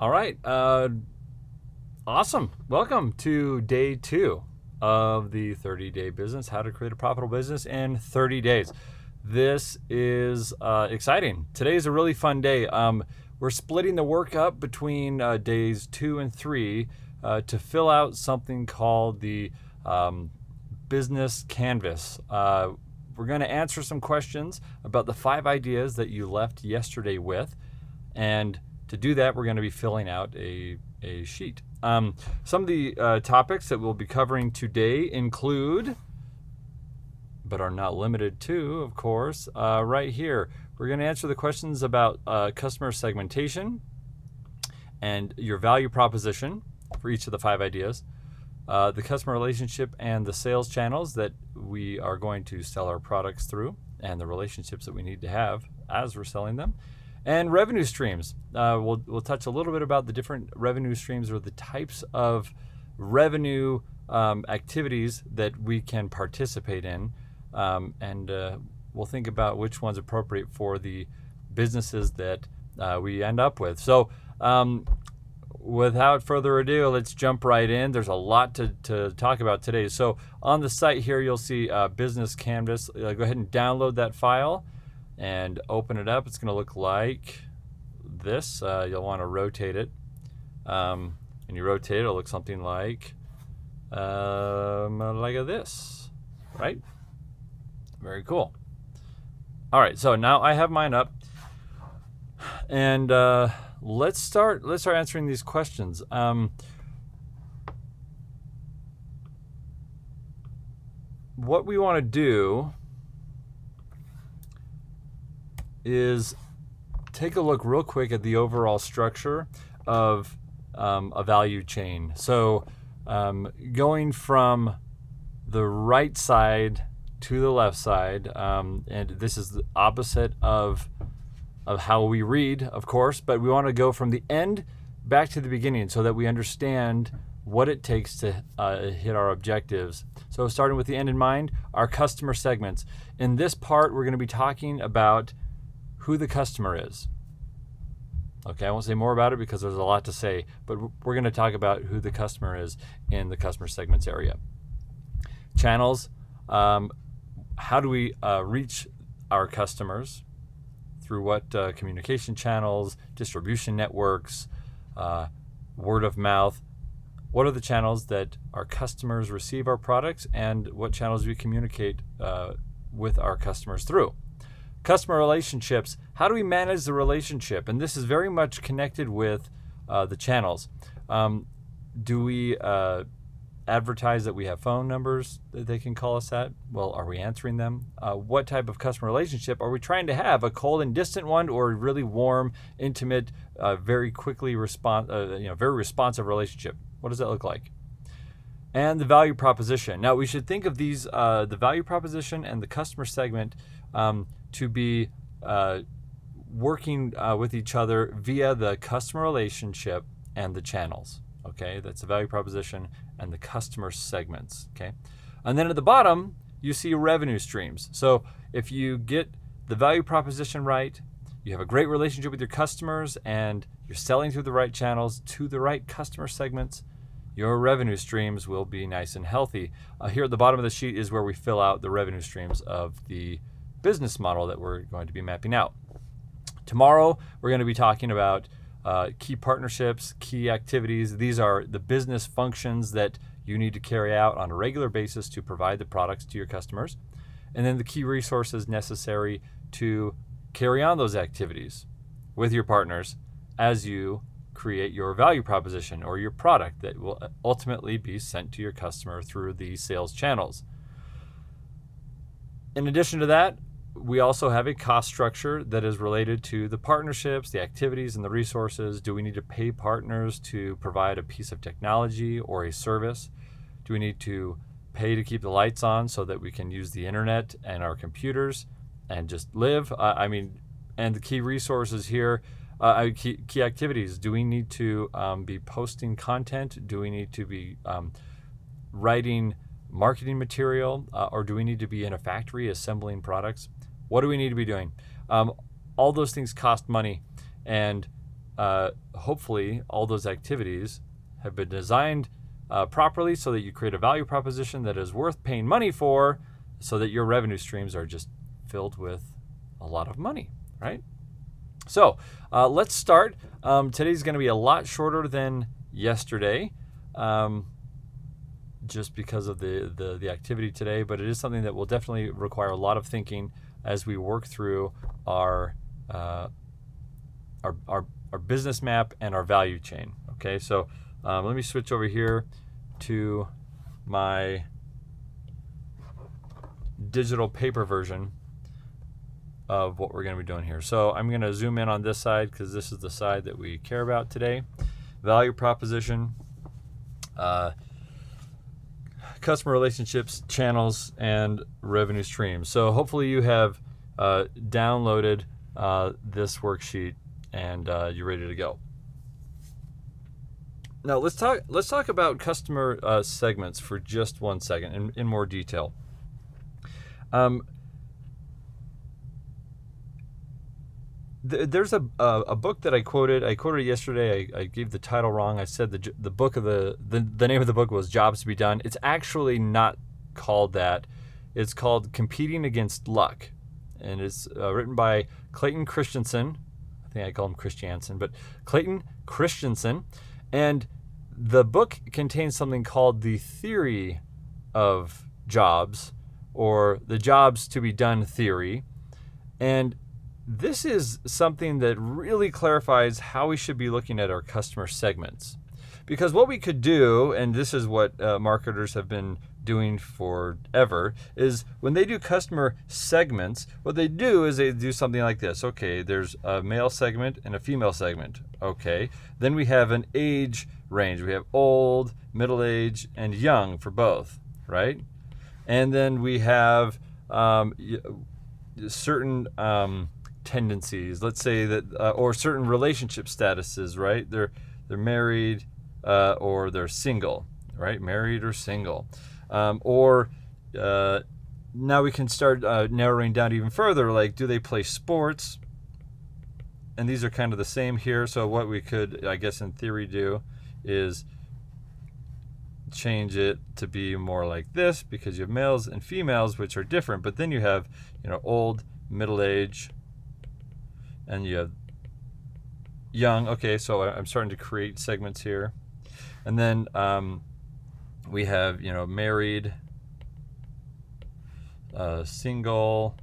All right. Awesome. Welcome to day 2 of the 30-day business, how to create a profitable business in 30 days. This is exciting. Today is a really fun day. We're splitting the work up between days 2 and 3 to fill out something called the business canvas. We're going to answer some questions about the 5 ideas that you left yesterday with, and to do that, we're going to be filling out a sheet. Some of the topics that we'll be covering today include, but are not limited to, of course, right here. We're going to answer the questions about customer segmentation and your value proposition for each of the 5 ideas, the customer relationship and the sales channels that we are going to sell our products through, and the relationships that we need to have as we're selling them. And revenue streams. We'll touch a little bit about the different revenue streams or the types of revenue activities that we can participate in. And we'll think about which one's appropriate for the businesses that we end up with. So without further ado, let's jump right in. There's a lot to talk about today. So on the site here, you'll see Business Canvas. Go ahead and download that file and open it up. It's going to look like this. You'll want to rotate it. And you rotate it, it'll look something like this, right? Very cool. All right, so now I have mine up. And let's start answering these questions. What we want to do is take a look real quick at the overall structure of a value chain. So going from the right side to the left side, and this is the opposite of how we read, of course, but we want to go from the end back to the beginning so that we understand what it takes to hit our objectives. So starting with the end in mind, our customer segments. In this part, we're going to be talking about who the customer is. Okay, I won't say more about it because there's a lot to say, but we're going to talk about who the customer is in the customer segments area. Channels, how do we reach our customers? Through what communication channels, distribution networks, word of mouth? What are the channels that our customers receive our products, and what channels we communicate with our customers through? Customer relationships, how do we manage the relationship? And this is very much connected with the channels. Do we advertise that we have phone numbers that they can call us at? Well, are we answering them? What type of customer relationship are we trying to have? A cold and distant one, or a really warm, intimate, very quickly very responsive relationship? What does that look like? And the value proposition. Now, we should think of these, the value proposition and the customer segment, to be working with each other via the customer relationship and the channels. Okay, that's the value proposition and the customer segments. Okay, and then at the bottom you see revenue streams. So if you get the value proposition right, you have a great relationship with your customers, and you're selling through the right channels to the right customer segments, your revenue streams will be nice and healthy. Here at the bottom of the sheet is where we fill out the revenue streams of the business model that we're going to be mapping out. Tomorrow, we're going to be talking about key partnerships, key activities. These are the business functions that you need to carry out on a regular basis to provide the products to your customers. And then the key resources necessary to carry on those activities with your partners as you create your value proposition or your product that will ultimately be sent to your customer through the sales channels. In addition to that, we also have a cost structure that is related to the partnerships, the activities, and the resources. Do we need to pay partners to provide a piece of technology or a service? Do we need to pay to keep the lights on so that we can use the internet and our computers and just live? And the key resources here, key activities. Do we need to be posting content? Do we need to be writing marketing material, or do we need to be in a factory assembling products? What do we need to be doing? All those things cost money, and hopefully all those activities have been designed properly so that you create a value proposition that is worth paying money for, so that your revenue streams are just filled with a lot of money, right? So let's start. Today's going to be a lot shorter than yesterday, just because of the activity today, but it is something that will definitely require a lot of thinking as we work through our business map and our value chain. Okay, so let me switch over here to my digital paper version of what we're going to be doing here. So I'm going to zoom in on this side because this is the side that we care about today. Value proposition, customer relationships, channels, and revenue streams. So hopefully you have downloaded this worksheet and you're ready to go. Now let's talk about customer segments for just 1 second in more detail. There's a book that I quoted. I quoted it yesterday. I gave the title wrong. I said the book of the name of the book was Jobs to Be Done. It's actually not called that. It's called Competing Against Luck, and it's written by Clayton Christensen. I think I call him Christiansen, but Clayton Christensen. And the book contains something called the theory of jobs, or the jobs to be done theory. And this is something that really clarifies how we should be looking at our customer segments. Because what we could do, and this is what marketers have been doing forever, is when they do customer segments, what they do is they do something like this. Okay, there's a male segment and a female segment. Okay, then we have an age range. We have old, middle age, and young for both, right? And then we have certain tendencies, let's say that, or certain relationship statuses, right? They're married or they're single, right? Married or single. Or now we can start narrowing down even further, like do they play sports? And these are kind of the same here. So what we could, I guess in theory, do is change it to be more like this, because you have males and females, which are different, but then you have, old, middle age, and you have young. Okay, so I'm starting to create segments here. And then we have, married, single,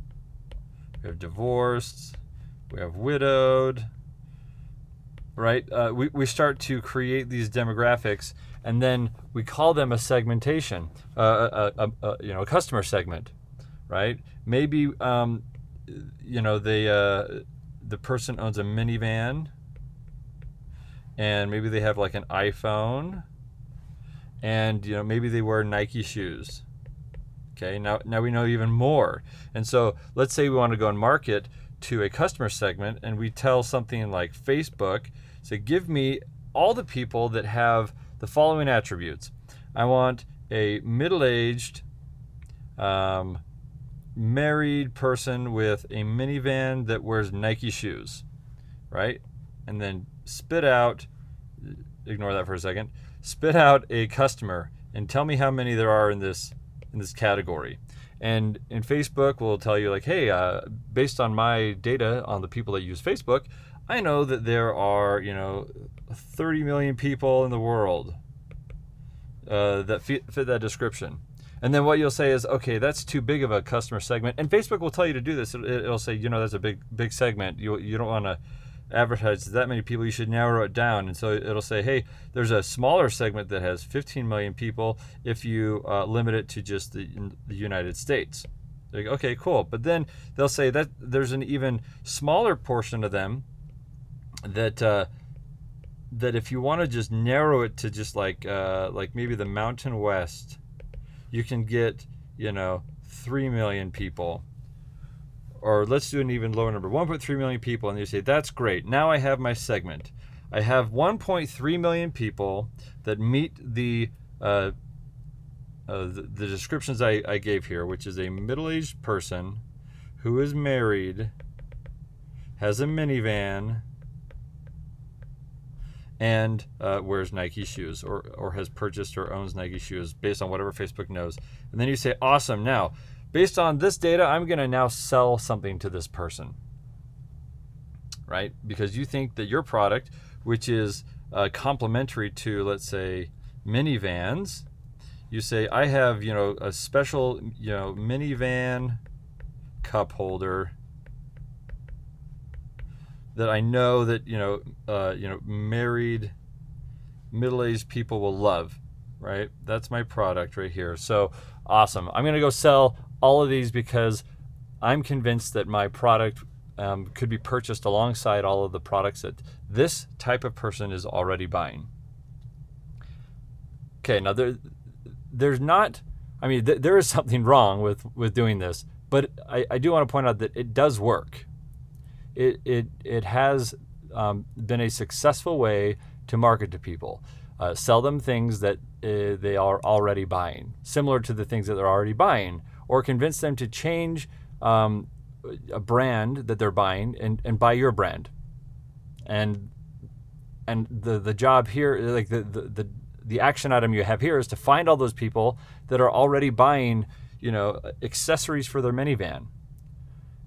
we have divorced, we have widowed, right? We start to create these demographics, and then we call them a segmentation, a customer segment, right? Maybe, the person owns a minivan, and maybe they have like an iPhone, and maybe they wear Nike shoes. Okay, now we know even more. And so let's say we want to go and market to a customer segment, and we tell something like Facebook, say, give me all the people that have the following attributes. I want a middle-aged, married person with a minivan that wears Nike shoes, right? And then ignore that for a second, spit out a customer and tell me how many there are in this category. And in Facebook, we'll tell you like, hey, based on my data on the people that use Facebook, I know that there are 30 million people in the world that fit that description. And then what you'll say is, okay, that's too big of a customer segment. And Facebook will tell you to do this. It'll say, that's a big segment. You don't want to advertise to that many people. You should narrow it down. And so it'll say, hey, there's a smaller segment that has 15 million people if you limit it to just the United States. Like, okay, cool. But then they'll say that there's an even smaller portion of them that if you want to just narrow it to just like maybe the Mountain West, you can get 3 million people, or let's do an even lower number, 1.3 million people, and you say that's great. Now I have my segment. I have 1.3 million people that meet the descriptions I gave here, which is a middle-aged person who is married, has a minivan, and wears Nike shoes or has purchased or owns Nike shoes based on whatever Facebook knows. And then you say, awesome, now, based on this data, I'm going to now sell something to this person, right? Because you think that your product, which is complementary to, let's say, minivans, you say, I have, a special, minivan cup holder that I know that married middle-aged people will love, right? That's my product right here. So awesome. I'm going to go sell all of these because I'm convinced that my product could be purchased alongside all of the products that this type of person is already buying. Okay, now there's not, there is something wrong with doing this, but I do want to point out that it does work. It has been a successful way to market to people. Sell them things that they are already buying, similar to the things that they're already buying, or convince them to change a brand that they're buying and buy your brand. And the job here, like the action item you have here, is to find all those people that are already buying, accessories for their minivan,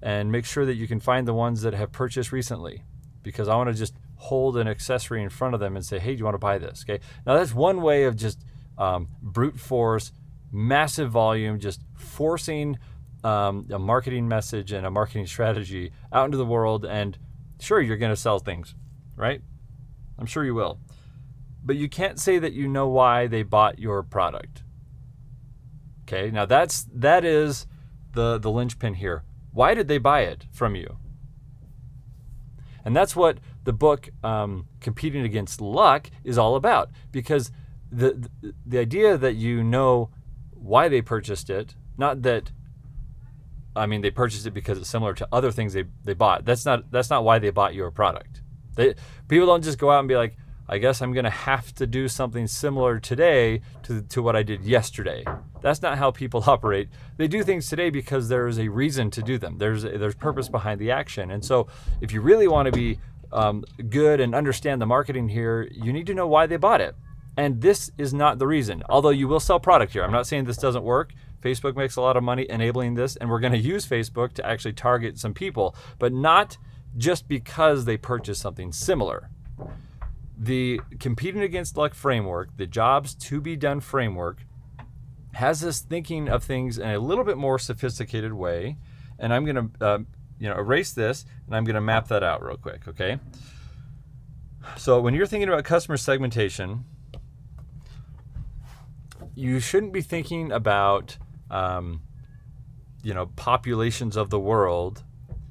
and make sure that you can find the ones that have purchased recently, because I want to just hold an accessory in front of them and say, hey, do you want to buy this? Okay. Now that's one way of just brute force, massive volume, just forcing a marketing message and a marketing strategy out into the world. And sure, you're going to sell things, right? I'm sure you will. But you can't say that you know why they bought your product. Okay. Now that is the linchpin here. Why did they buy it from you? And that's what the book Competing Against Luck is all about, because the idea that you know why they purchased it, not that, they purchased it because it's similar to other things they bought. That's not why they bought your product. People don't just go out and be like, I guess I'm going to have to do something similar today to what I did yesterday. That's not how people operate. They do things today because there is a reason to do them. There's purpose behind the action. And so if you really want to be good and understand the marketing here, you need to know why they bought it. And this is not the reason, although you will sell product here. I'm not saying this doesn't work. Facebook makes a lot of money enabling this, and we're going to use Facebook to actually target some people, but not just because they purchased something similar. The Competing Against Luck framework, the jobs to be done framework, has us thinking of things in a little bit more sophisticated way. And I'm going to erase this, and I'm going to map that out real quick, okay? So when you're thinking about customer segmentation, you shouldn't be thinking about populations of the world,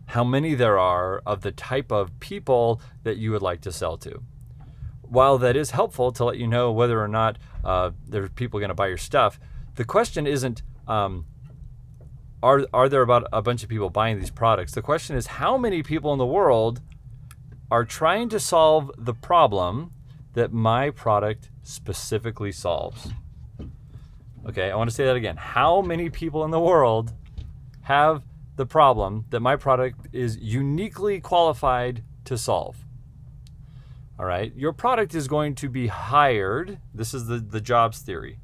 how many there are of the type of people that you would like to sell to. While that is helpful to let you know whether or not there's people going to buy your stuff, the question isn't are there about a bunch of people buying these products. The question is, how many people in the world are trying to solve the problem that my product specifically solves? Okay, I want to say that again. How many people in the world have the problem that my product is uniquely qualified to solve? All right, your product is going to be hired. This is the jobs theory.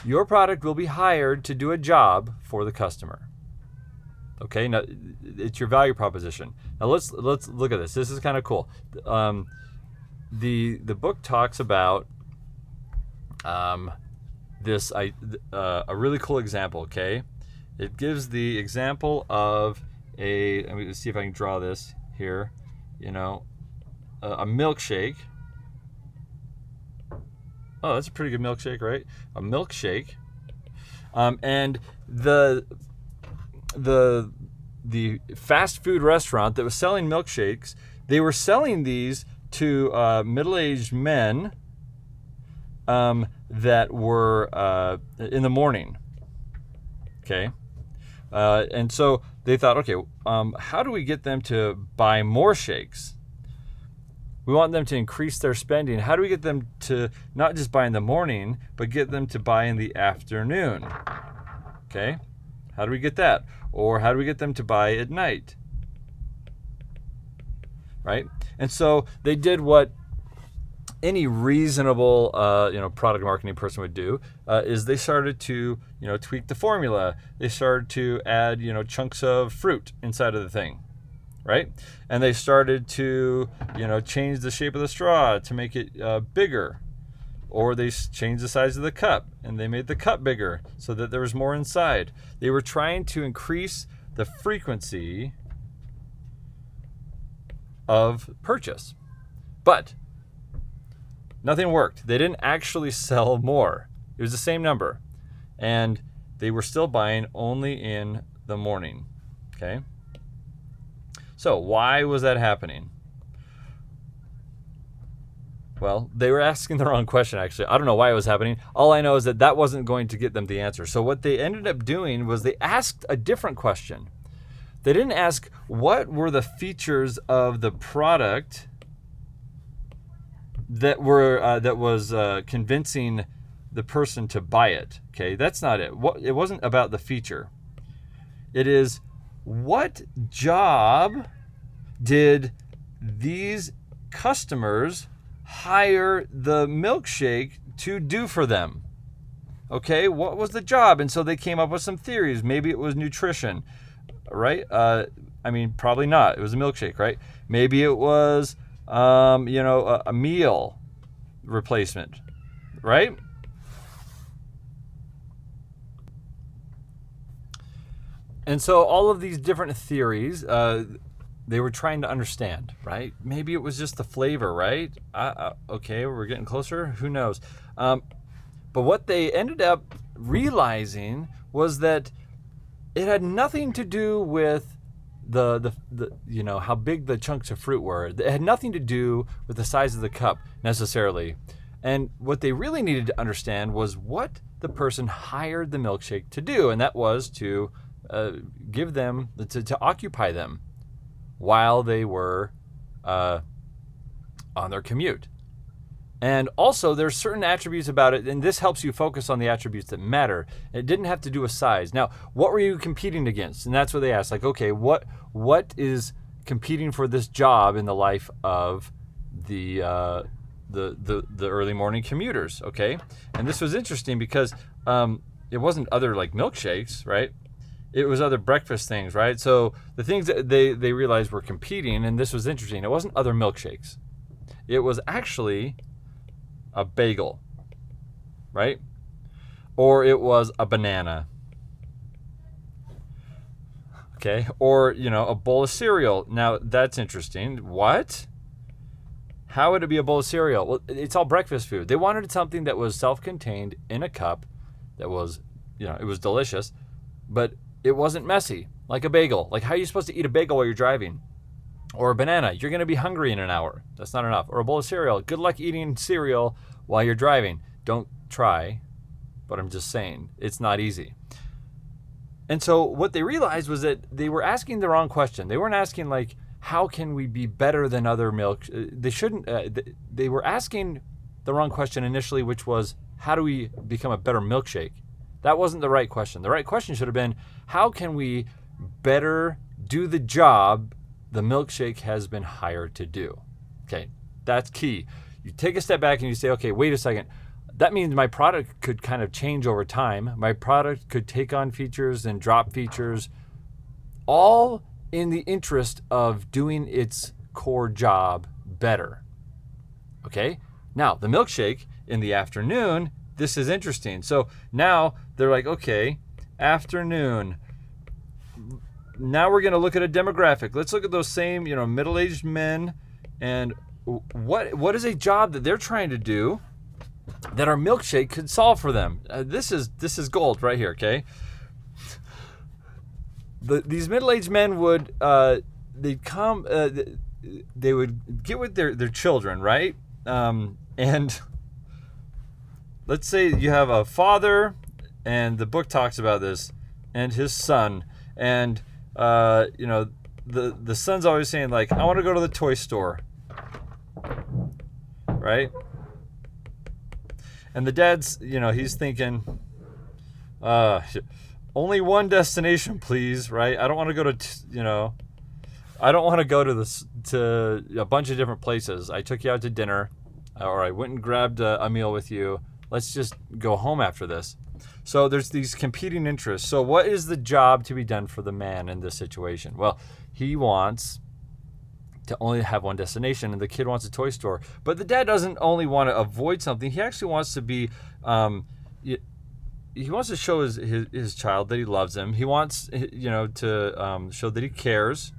Your product will be hired to do a job for the customer. Okay, now it's your value proposition. Now let's look at this. This is kind of cool. The book talks about this a really cool example. Okay, it gives the example of let me see if I can draw this here. A milkshake. Oh, that's a pretty good milkshake, right? A milkshake. And the fast food restaurant that was selling milkshakes, they were selling these to middle-aged men that were in the morning. Okay. And so they thought, okay, how do we get them to buy more shakes? We want them to increase their spending. How do we get them to not just buy in the morning, but get them to buy in the afternoon? Okay, how do we get that? Or how do we get them to buy at night? Right? And so they did what any reasonable product marketing person would do is they started to tweak the formula. They started to add chunks of fruit inside of the thing, right? And they started to change the shape of the straw to make it bigger, or they changed the size of the cup and they made the cup bigger so that there was more inside. They were trying to increase the frequency of purchase, but nothing worked. They didn't actually sell more. It was the same number. And they were still buying only in the morning. Okay? So why was that happening? Well, they were asking the wrong question, actually. I don't know why it was happening. All I know is that wasn't going to get them the answer. So what they ended up doing was they asked a different question. They didn't ask what were the features of the product that was convincing the person to buy it. Okay, that's not it. It wasn't about the feature. It is, what job did these customers hire the milkshake to do for them? Okay, what was the job? And so they came up with some theories. Maybe it was nutrition, right? Probably not. It was a milkshake, right? Maybe it was a meal replacement, right? And so all of these different theories, they were trying to understand, right? Maybe it was just the flavor, right? Okay, we're getting closer. Who knows? But what they ended up realizing was that it had nothing to do with the how big the chunks of fruit were. It had nothing to do with the size of the cup necessarily. And what they really needed to understand was what the person hired the milkshake to do, and that was to give them, to occupy them while they were on their commute. And also, there's certain attributes about it, and this helps you focus on the attributes that matter. It didn't have to do with size. Now, what were you competing against? And that's what they asked. Like, okay, what is competing for this job in the life of the early morning commuters? Okay, and this was interesting because it wasn't other like milkshakes, right? It was other breakfast things, right? So the things that they realized were competing, and this was interesting. It wasn't other milkshakes. It was actually a bagel, right? Or it was a banana, okay? Or, a bowl of cereal. Now, that's interesting. What? How would it be a bowl of cereal? Well, it's all breakfast food. They wanted something that was self-contained in a cup that was, it was delicious, but it wasn't messy, like a bagel. Like, how are you supposed to eat a bagel while you're driving? Or a banana. You're going to be hungry in an hour. That's not enough. Or a bowl of cereal. Good luck eating cereal while you're driving. Don't try, but I'm just saying, it's not easy. And so what they realized was that they were asking the wrong question. They weren't asking, like, how can we be better than other milk? They were asking the wrong question initially, which was, how do we become a better milkshake? That wasn't the right question. The right question should have been, how can we better do the job the milkshake has been hired to do? Okay, that's key. You take a step back and you say, okay, wait a second. That means my product could kind of change over time. My product could take on features and drop features, all in the interest of doing its core job better. Okay, now the milkshake in the afternoon, this is interesting. So now they're like, okay, afternoon. Now we're going to look at a demographic. Let's look at those same, middle-aged men, and what is a job that they're trying to do that our milkshake could solve for them? This is gold right here. Okay. These middle-aged men would they'd come. They would get with their children, right? And let's say you have a father, and the book talks about this, and his son, and the son's always saying, like, I want to go to the toy store, right? And the dad's, he's thinking, only one destination, please, right? I don't want to go to, I don't want to go to a bunch of different places. I took you out to dinner. or I went and grabbed a meal with you. Let's just go home after this. So there's these competing interests. So what is the job to be done for the man in this situation? Well, he wants to only have one destination, and the kid wants a toy store. But the dad doesn't only want to avoid something. He actually wants to be, he wants to show his child that he loves him. He wants, to show that he cares.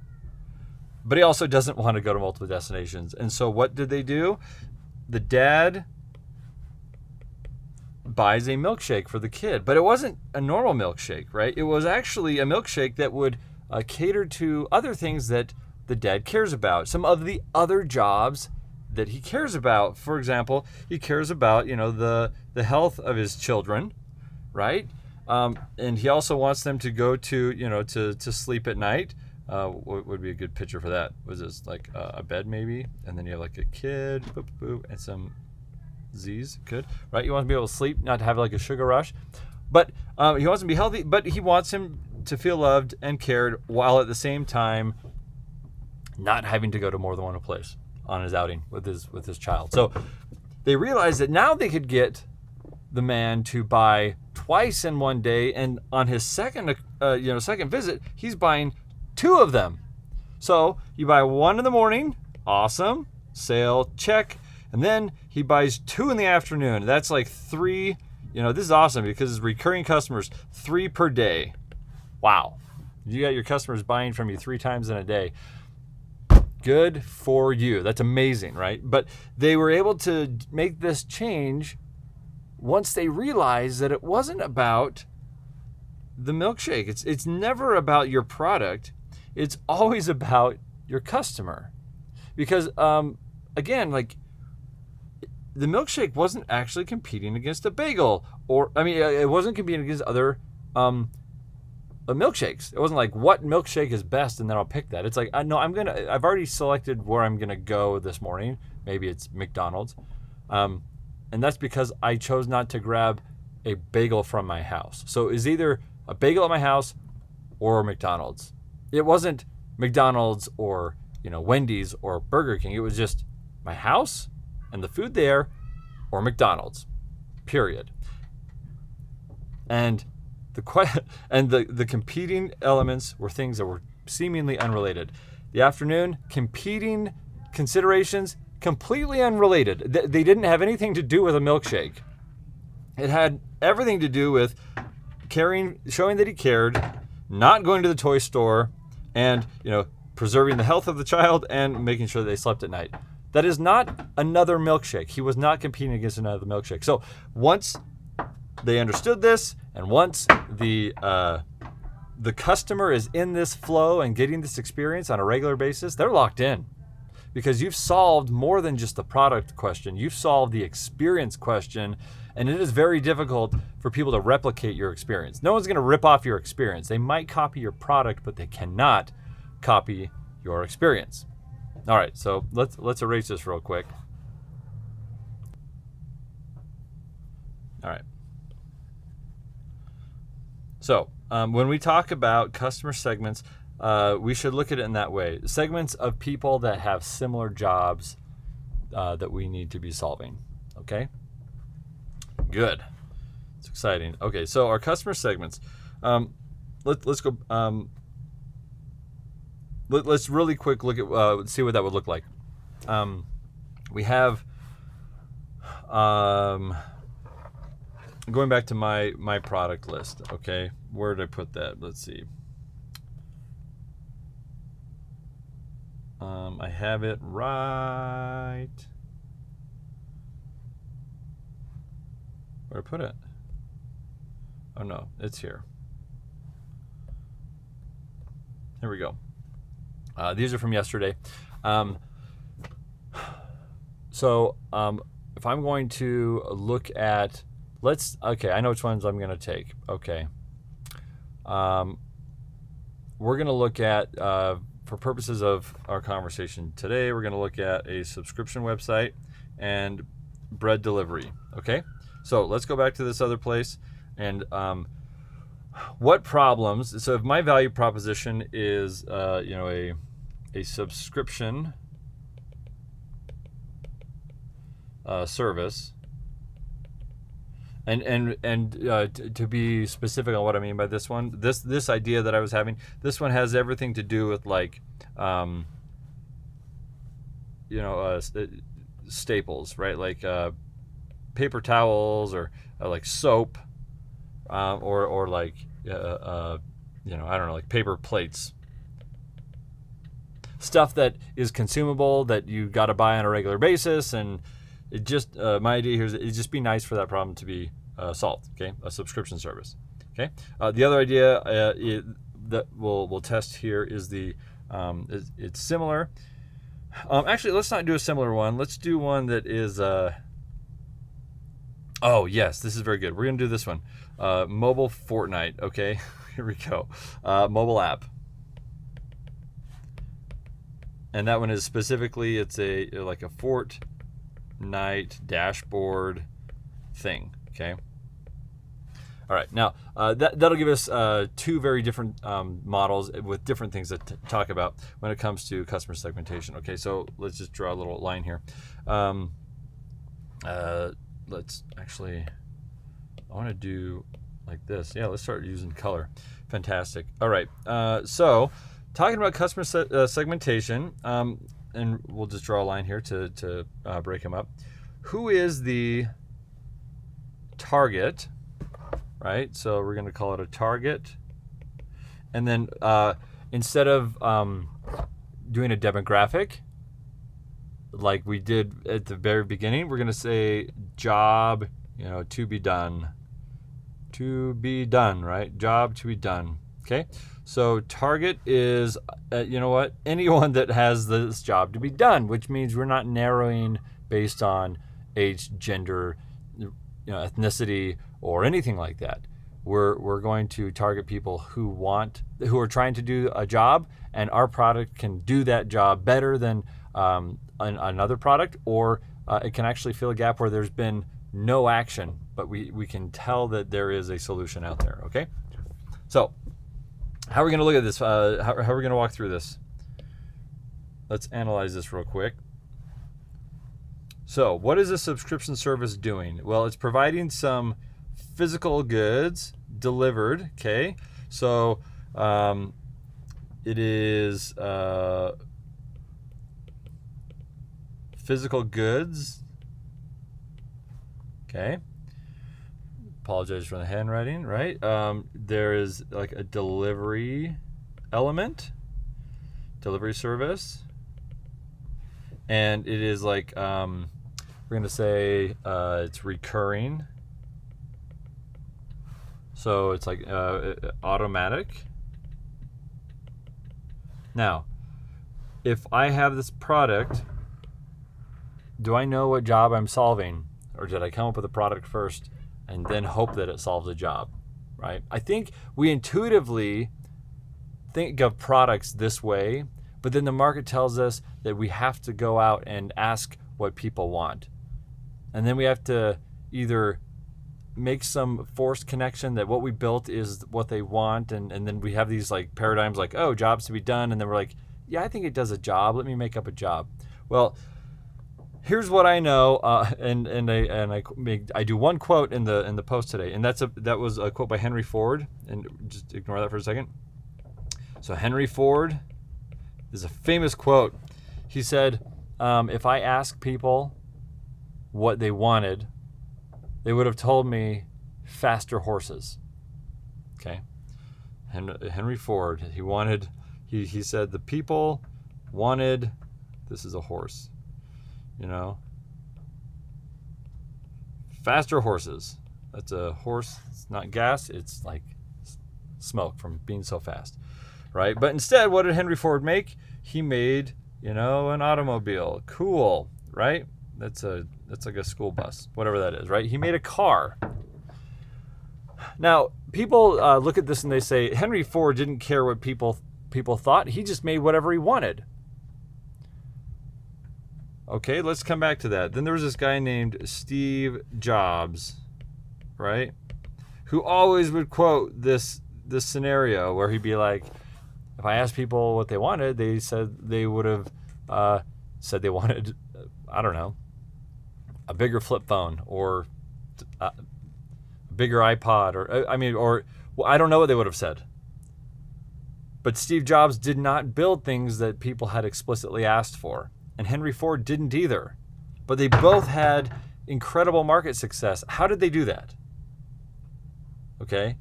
But he also doesn't want to go to multiple destinations. And so what did they do? The dad buys a milkshake for the kid, but it wasn't a normal milkshake, right? It was actually a milkshake that would cater to other things that the dad cares about, some of the other jobs that he cares about. For example, he cares about, the health of his children, right? And he also wants them to go to sleep at night. What would be a good picture for that? Was this like a bed maybe? And then you have like a kid, boop, boop, and some Z's, good, right? You want to be able to sleep, not to have like a sugar rush. But he wants him to be healthy, but he wants him to feel loved and cared, while at the same time not having to go to more than one place on his outing with his child. So they realized that now they could get the man to buy twice in one day, and on his second visit, he's buying 2 of them. So you buy 1 in the morning, awesome, sale, check. And then he buys 2 in the afternoon. That's like 3. This is awesome because it's recurring customers, 3 per day. Wow. You got your customers buying from you 3 times in a day. Good for you. That's amazing, right? But they were able to make this change once they realized that it wasn't about the milkshake. It's never about your product. It's always about your customer. Because, again, like, the milkshake wasn't actually competing against a bagel, it wasn't competing against other milkshakes. It wasn't like, what milkshake is best, and then I'll pick that. It's like, no, I've already selected where I'm gonna go this morning. Maybe it's McDonald's, and that's because I chose not to grab a bagel from my house. So it's either a bagel at my house or McDonald's. It wasn't McDonald's or Wendy's or Burger King. It was just my house and the food there, or McDonald's, period. And the competing elements were things that were seemingly unrelated. The afternoon, competing considerations, completely unrelated. They didn't have anything to do with a milkshake. It had everything to do with caring, showing that he cared, not going to the toy store, and preserving the health of the child and making sure they slept at night. That is not another milkshake. He was not competing against another milkshake. So once they understood this, and once the customer is in this flow and getting this experience on a regular basis, they're locked in, because you've solved more than just the product question. You've solved the experience question, and it is very difficult for people to replicate your experience. No one's going to rip off your experience. They might copy your product, but they cannot copy your experience. All right, so let's erase this real quick. All right. So when we talk about customer segments, we should look at it in that way. Segments of people that have similar jobs that we need to be solving. Okay? Good. It's exciting. Okay, so our customer segments. Let's go. Let's really quick look at see what that would look like. We have going back to my product list. Okay, where did I put that? Let's see. I have it right. Where did I put it? Oh no, it's here. Here we go. These are from yesterday. So if I'm going to look at, okay, I know which ones I'm going to take. Okay. We're going to look at, for purposes of our conversation today, we're going to look at a subscription website and bread delivery. Okay. So let's go back to this other place and what problems. So if my value proposition is, a subscription service. To be specific on what I mean by this one, this idea that I was having, this one has everything to do with like, staples, right? Like paper towels or like soap, or like I don't know, like paper plates. Stuff that is consumable that you got to buy on a regular basis, and it just my idea here is it'd just be nice for that problem to be solved. Okay, a subscription service. Okay, the other idea that we'll test here is it's similar. Actually, let's not do a similar one. Let's do one that is. Oh yes, this is very good. We're gonna do this one. Mobile Fortnite. Okay, here we go. Mobile app. And that one is specifically, it's like a Fortnite dashboard thing. Okay. All right. Now that'll give us two very different models with different things to talk about when it comes to customer segmentation. Okay. So let's just draw a little line here. Let's actually, I want to do like this. Yeah. Let's start using color. Fantastic. All right. So talking about customer segmentation, and we'll just draw a line here to break them up. Who is the target, right? So we're going to call it a target. And then instead of doing a demographic, like we did at the very beginning, we're going to say job, to be done. To be done, right? Job to be done. Okay? So target is, anyone that has this job to be done, which means we're not narrowing based on age, gender, ethnicity, or anything like that. We're going to target people who are trying to do a job, and our product can do that job better than another product, or it can actually fill a gap where there's been no action, but we can tell that there is a solution out there. Okay, so how are we going to look at this? How are we going to walk through this? Let's analyze this real quick. So what is a subscription service doing? Well, it's providing some physical goods delivered. Okay, so it is physical goods. Okay. Apologize for the handwriting, right? There is like a delivery element, delivery service, and it is like we're going to say it's recurring. So it's like automatic. Now, if I have this product, do I know what job I'm solving, or did I come up with a product first and then hope that it solves a job, right? I think we intuitively think of products this way, but then the market tells us that we have to go out and ask what people want. And then we have to either make some forced connection that what we built is what they want, and then we have these like paradigms like, oh, jobs to be done, and then we're like, yeah, I think it does a job. Let me make up a job. Well, here's what I know, and I do one quote in the post today, and that was a quote by Henry Ford, and just ignore that for a second. So Henry Ford is a famous quote. He said, if I asked people what they wanted, they would have told me faster horses. Okay, Henry Ford, he said the people wanted, this is a horse, faster horses. That's a horse. It's not gas. It's like smoke from being so fast, right? But instead, what did Henry Ford make? He made, an automobile. Cool, right? That's like a school bus, whatever that is, right? He made a car. Now, people look at this and they say, Henry Ford didn't care what people thought. He just made whatever he wanted. Okay, let's come back to that. Then there was this guy named Steve Jobs, right? Who always would quote this scenario where he'd be like, if I asked people what they wanted, they said they would have said they wanted, I don't know, a bigger flip phone or a bigger iPod, or I don't know what they would have said. But Steve Jobs did not build things that people had explicitly asked for. And Henry Ford didn't either. But they both had incredible market success. How did they do that? Okay?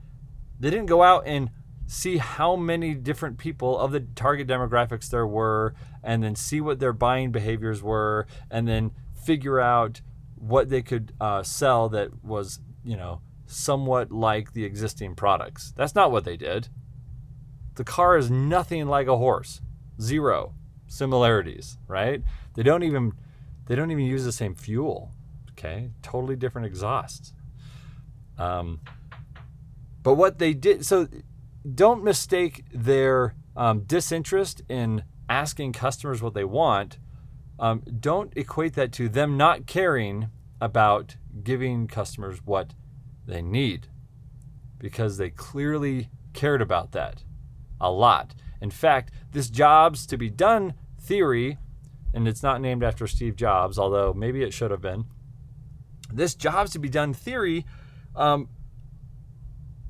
They didn't go out and see how many different people of the target demographics there were, and then see what their buying behaviors were, and then figure out what they could sell that was, somewhat like the existing products. That's not what they did. The car is nothing like a horse. Zero similarities, right? They don't even use the same fuel. Okay, totally different exhausts. But what they did, so don't mistake their disinterest in asking customers what they want. Don't equate that to them not caring about giving customers what they need, because they clearly cared about that a lot. In fact, this jobs to be done theory, and it's not named after Steve Jobs, although maybe it should have been. This jobs to be done theory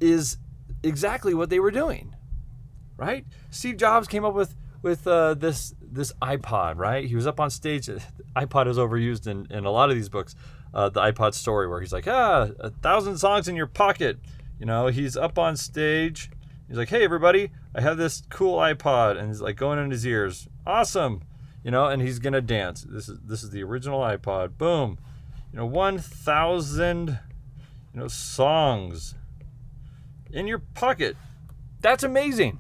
is exactly what they were doing, right? Steve Jobs came up with this iPod, right? He was up on stage. iPod is overused in a lot of these books. The iPod story, where he's like, 1,000 songs in your pocket. He's up on stage. He's like, hey, everybody, I have this cool iPod. And he's like going in his ears. Awesome. And he's going to dance. This is the original iPod. Boom. 1,000, songs in your pocket. That's amazing.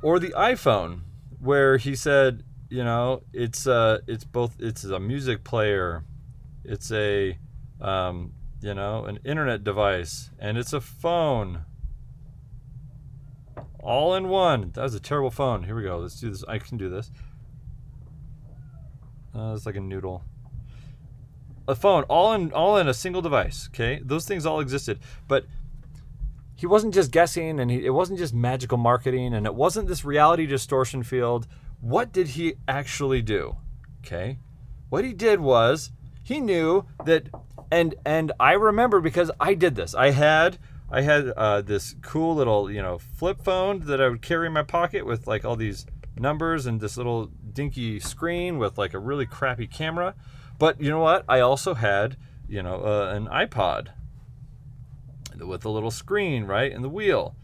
Or the iPhone, where he said, it's a music player, it's a an internet device, and it's a phone. All in one. That was a terrible phone. Here we go. Let's do this. I can do this. It's like a noodle. A phone, all in a single device. Okay, those things all existed, but he wasn't just guessing, and it wasn't just magical marketing, and it wasn't this reality distortion field. What did he actually do? Okay, what he did was he knew that, and I remember because I did this. I had this cool little flip phone that I would carry in my pocket with like all these numbers and this little dinky screen with like a really crappy camera. But you know what? I also had an iPod with a little screen, right, and the wheel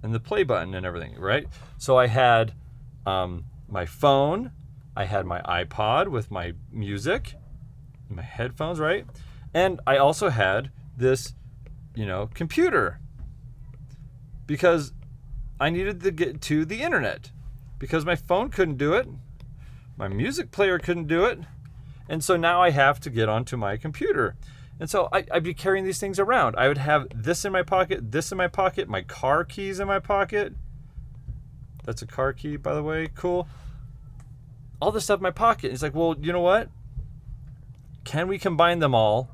and the play button and everything, right? So I had my phone, I had my iPod with my music, my headphones, right? And I also had this, computer, because I needed to get to the internet, because my phone couldn't do it, my music player couldn't do it, and so now I have to get onto my computer. And so I'd be carrying these things around. I would have this in my pocket, my car keys in my pocket. That's a car key, by the way. Cool. All this stuff in my pocket. It's like, well, you know what? Can we combine them all?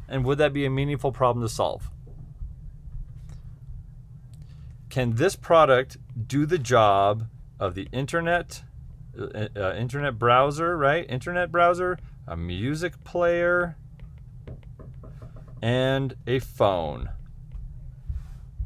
And would that be a meaningful problem to solve? Can this product do the job of the internet browser, right? Internet browser, a music player, and a phone?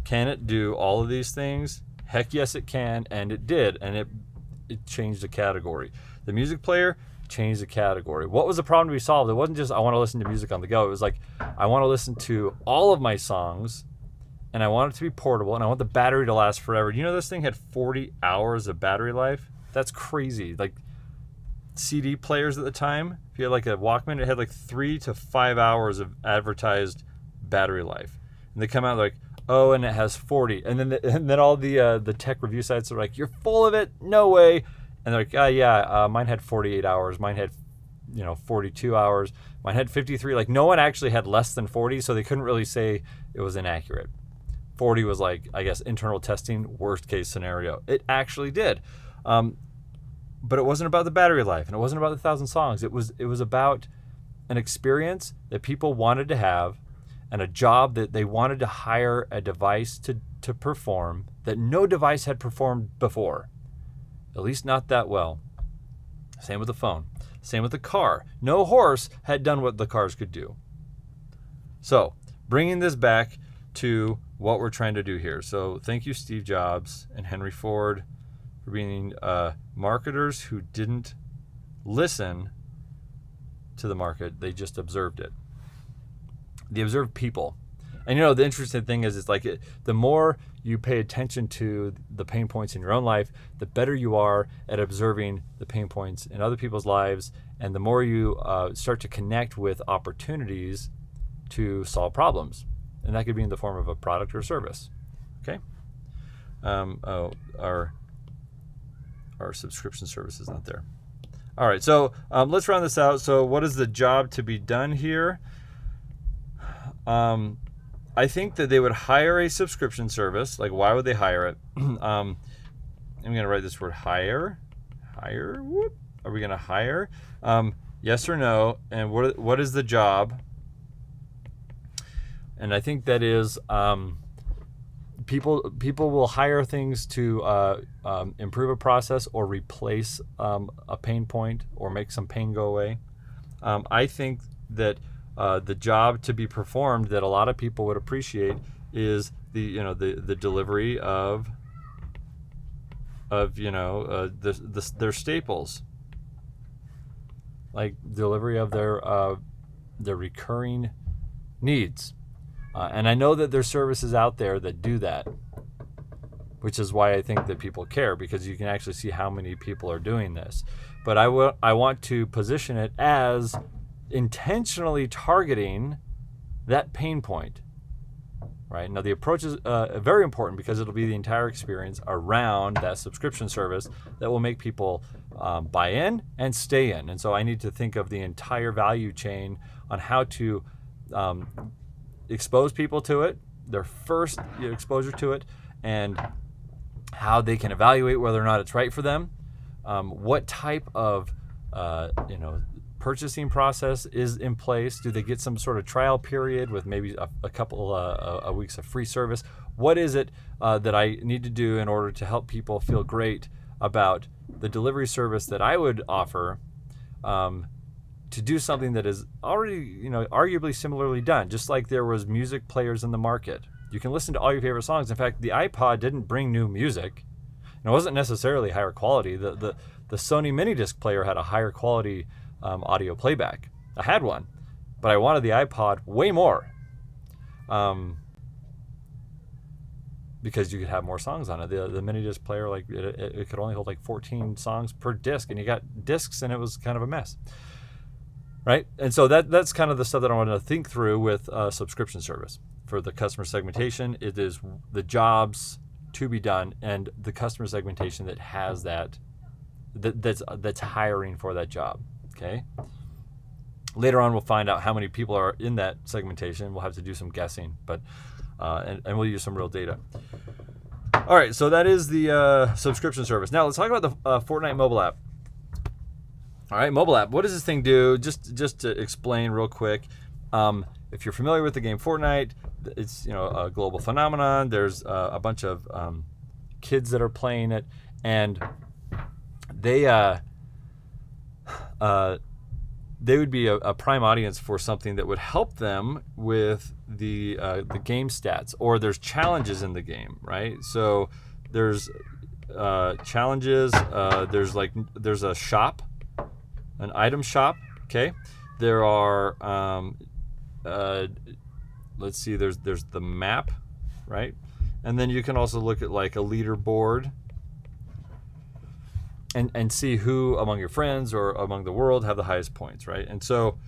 Can it do all of these things? Heck yes, it can, and it did, and it changed the category. The music player changed the category. What was the problem to be solved? It wasn't just I want to listen to music on the go. It was like I want to listen to all of my songs, and I want it to be portable, and I want the battery to last forever. This thing had 40 hours of battery life? That's crazy. Like CD players at the time, if you had like a Walkman, it had like 3 to 5 hours of advertised battery life. And they come out like, oh, and it has 40. And then all the tech review sites are like, you're full of it, no way. And they're like, mine had 48 hours. Mine had, 42 hours. Mine had 53. Like no one actually had less than 40, so they couldn't really say it was inaccurate. 40 was like, I guess, internal testing, worst case scenario. It actually did. But it wasn't about the battery life, and it wasn't about the 1,000 songs. It was about an experience that people wanted to have, and a job that they wanted to hire a device to perform that no device had performed before, at least not that well. Same with the phone. Same with the car. No horse had done what the cars could do. So, bringing this back to what we're trying to do here. So, thank you, Steve Jobs and Henry Ford, for being marketers who didn't listen to the market. They just observed it. They observed people. And the interesting thing is, it's like the more you pay attention to the pain points in your own life, the better you are at observing the pain points in other people's lives, and the more you start to connect with opportunities to solve problems. And that could be in the form of a product or service. Okay? Our subscription service is not there. All right, so let's round this out. So what is the job to be done here? I think that they would hire a subscription service. Like, why would they hire it? I'm going to write this word hire. Hire? Whoop. Are we going to hire? Yes or no? And what is the job? And I think that is people will hire things to improve a process or replace a pain point or make some pain go away. I think that the job to be performed that a lot of people would appreciate is the delivery of their staples, like delivery of their recurring needs. And I know that there's services out there that do that, which is why I think that people care, because you can actually see how many people are doing this. But I want to position it as intentionally targeting that pain point, right? Now, the approach is very important because it'll be the entire experience around that subscription service that will make people buy in and stay in. And so I need to think of the entire value chain on how to expose people to it, their first exposure to it, and how they can evaluate whether or not it's right for them, what type of purchasing process is in place. Do they get some sort of trial period with maybe a couple of weeks of free service? What is it that I need to do in order to help people feel great about the delivery service that I would offer, to do something that is already, arguably similarly done, just like there was music players in the market. You can listen to all your favorite songs. In fact, the iPod didn't bring new music. And it wasn't necessarily higher quality. The Sony mini disc player had a higher quality audio playback. I had one, but I wanted the iPod way more, because you could have more songs on it. The mini disc player, like it could only hold like 14 songs per disc, and you got discs, and it was kind of a mess. Right? And so that's kind of the stuff that I want to think through with a subscription service. For the customer segmentation, it is the jobs to be done and the customer segmentation that has that's hiring for that job. Okay? Later on, we'll find out how many people are in that segmentation. We'll have to do some guessing, but and we'll use some real data. All right, so that is the subscription service. Now let's talk about the Fortnite mobile app. All right, mobile app. What does this thing do? Just to explain real quick. If you're familiar with the game Fortnite, it's a global phenomenon. There's a bunch of kids that are playing it, and they would be a prime audience for something that would help them with the game stats, or there's challenges in the game, right? So there's challenges. There's a shop. An item shop, okay? There are, let's see, there's the map, right? And then you can also look at like a leaderboard and see who among your friends or among the world have the highest points, right? And so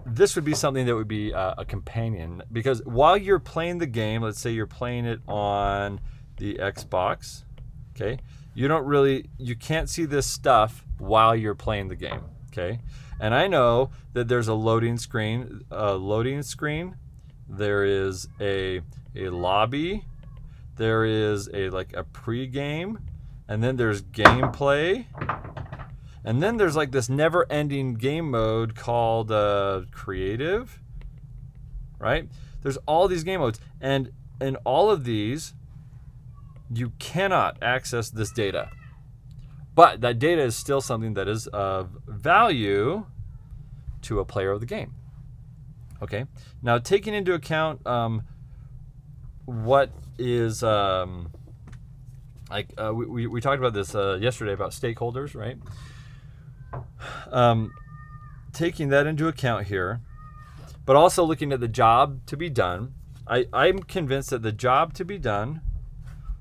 this would be something that would be a companion, because while you're playing the game, let's say you're playing it on the Xbox, okay? You can't see this stuff while you're playing the game, okay? And I know that there's a loading screen. There is a lobby. There is a pre-game, and then there's gameplay, and then there's like this never-ending game mode called creative, right? There's all these game modes, and in all of these, you cannot access this data. But that data is still something that is of value to a player of the game. Okay. Now, taking into account what is we talked about this yesterday about stakeholders, right? Taking that into account here, but also looking at the job to be done, I'm convinced that the job to be done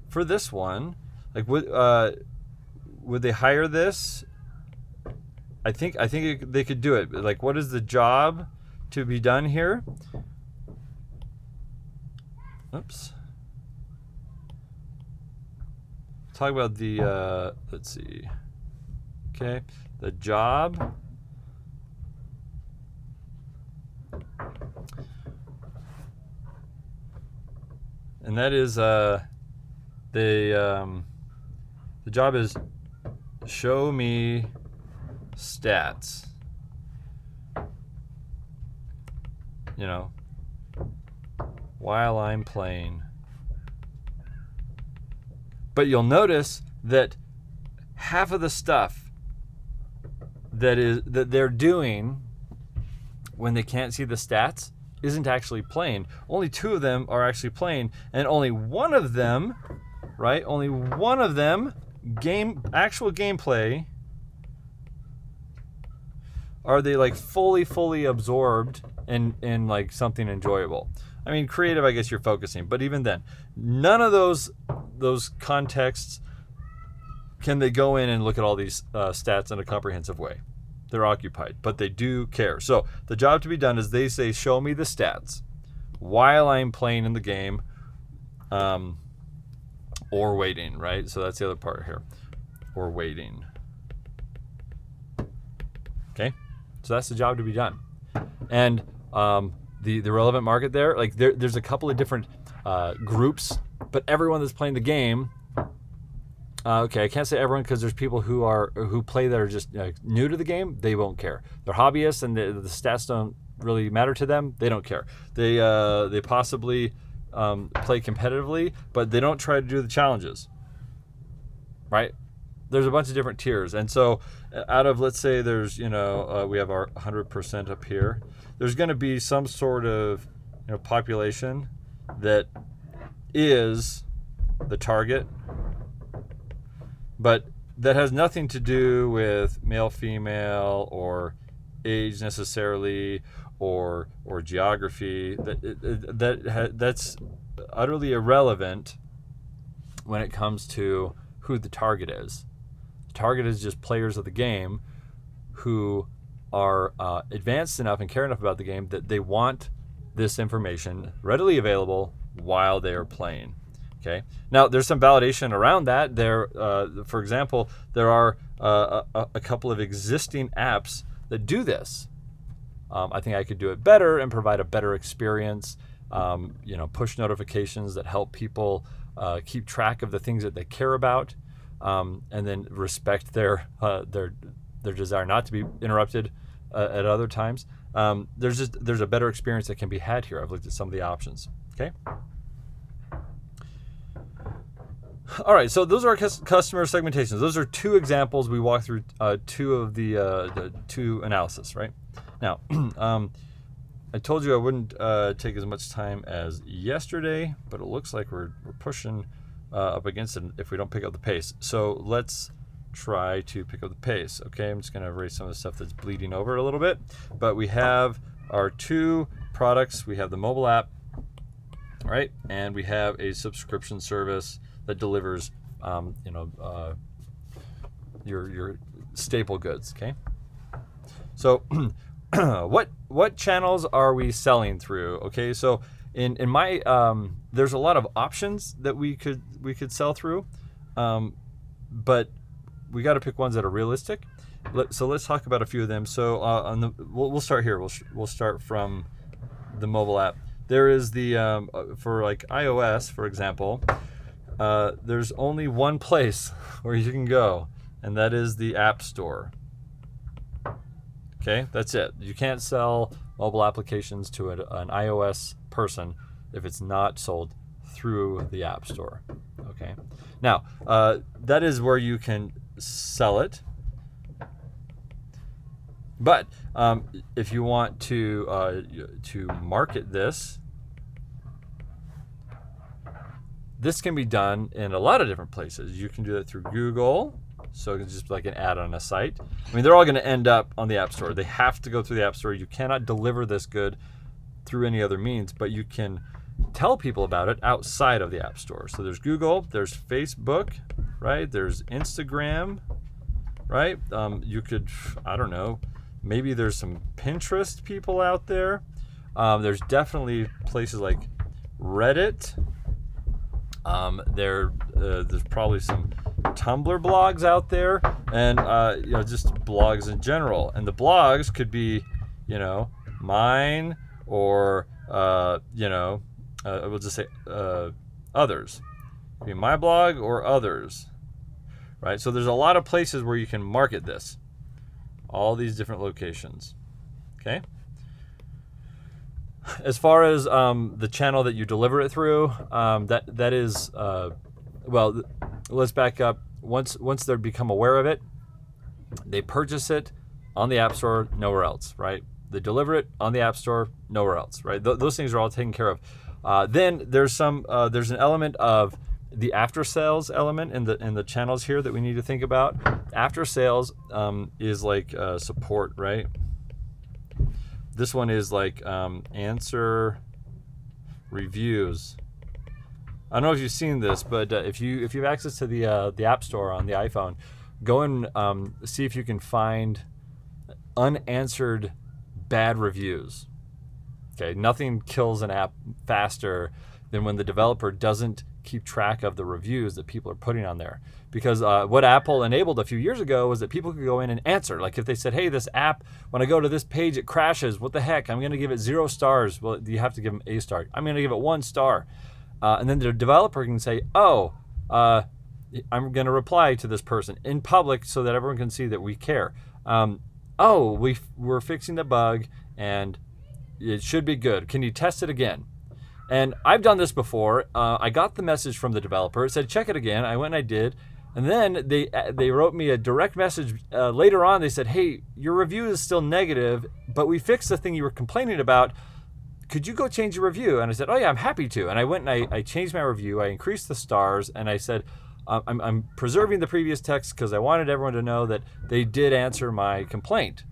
for this one, like would they hire this? I think they could do it. Like, what is the job to be done here? Oops. Talk about the let's see. Okay, the job. And that is the job is show me stats. You know, while I'm playing. But you'll notice that half of the stuff that they're doing when they can't see the stats isn't actually playing. Only 2 of them are actually playing, and only one of them, right? Only one of them, actual gameplay, are they like fully absorbed in like something enjoyable. I mean, creative, I guess you're focusing, but even then, none of those contexts can they go in and look at all these stats in a comprehensive way. They're occupied, but they do care. So the job to be done is they say, show me the stats while I'm playing in the game, or waiting, right? So that's the other part here, or waiting. Okay, so that's the job to be done. And the relevant market there, like there's a couple of different groups, but everyone that's playing the game. Okay, I can't say everyone because there's people who play that are just new to the game. They won't care. They're hobbyists, and the stats don't really matter to them. They don't care. They possibly play competitively, but they don't try to do the challenges. Right? There's a bunch of different tiers, and so out of, let's say there's we have our 100% up here. There's going to be some sort of population that is the target. But that has nothing to do with male, female, or age necessarily, or geography. That's utterly irrelevant when it comes to who the target is. The target is just players of the game who are advanced enough and care enough about the game that they want this information readily available while they are playing. Okay. Now, there's some validation around that. For example, there are a couple of existing apps that do this. I think I could do it better and provide a better experience. Push notifications that help people keep track of the things that they care about, and then respect their desire not to be interrupted at other times. There's a better experience that can be had here. I've looked at some of the options. Okay. All right, so those are our customer segmentations. Those are 2 examples. We walked through 2 of the 2 analysis, right? Now, I told you I wouldn't take as much time as yesterday, but it looks like we're pushing up against it if we don't pick up the pace. So let's try to pick up the pace. Okay, I'm just going to erase some of the stuff that's bleeding over a little bit. But we have our 2 products. We have the mobile app, right? And we have a subscription service that delivers, your staple goods. Okay. So, what channels are we selling through? Okay. So in my there's a lot of options that we could sell through, but we got to pick ones that are realistic. So let's talk about a few of them. So we'll start here. We'll start from the mobile app. There is the for like iOS, for example. There's only one place where you can go, and that is the App Store. Okay, that's it. You can't sell mobile applications to an iOS person if it's not sold through the App Store. Okay, now that is where you can sell it. But if you want to market this, this can be done in a lot of different places. You can do that through Google. So it's just like an ad on a site. I mean, they're all going to end up on the App Store. They have to go through the App Store. You cannot deliver this good through any other means, but you can tell people about it outside of the App Store. So there's Google, there's Facebook, right? There's Instagram, right? You could, I don't know, maybe there's some Pinterest people out there. There's definitely places like Reddit. There's probably some Tumblr blogs out there, and just blogs in general. And the blogs could be, mine, or we'll just say others. It could be my blog or others, right? So there's a lot of places where you can market this. All these different locations. Okay. As far as the channel that you deliver it through, that is let's back up. Once they become aware of it, they purchase it on the App Store, nowhere else, right? They deliver it on the App Store, nowhere else, right? Those things are all taken care of. Then there's an element of the after sales element in the channels here that we need to think about. After sales is like support, right? This one is like answer reviews. I don't know if you've seen this, but if you have access to the App Store on the iPhone, go and see if you can find unanswered bad reviews. Okay, nothing kills an app faster than when the developer doesn't keep track of the reviews that people are putting on there. Because what Apple enabled a few years ago was that people could go in and answer. Like if they said, hey, this app, when I go to this page, it crashes. What the heck? I'm going to give it 0 stars. Well, you have to give them a star. I'm going to give it 1 star. And then the developer can say, I'm going to reply to this person in public so that everyone can see that we care. We're fixing the bug and it should be good. Can you test it again? And I've done this before. I got the message from the developer. It said, check it again. I went and I did. And then they wrote me a direct message later on. They said, hey, your review is still negative, but we fixed the thing you were complaining about. Could you go change your review? And I said, oh yeah, I'm happy to. And I went and I changed my review. I increased the stars. And I said, I'm preserving the previous text because I wanted everyone to know that they did answer my complaint,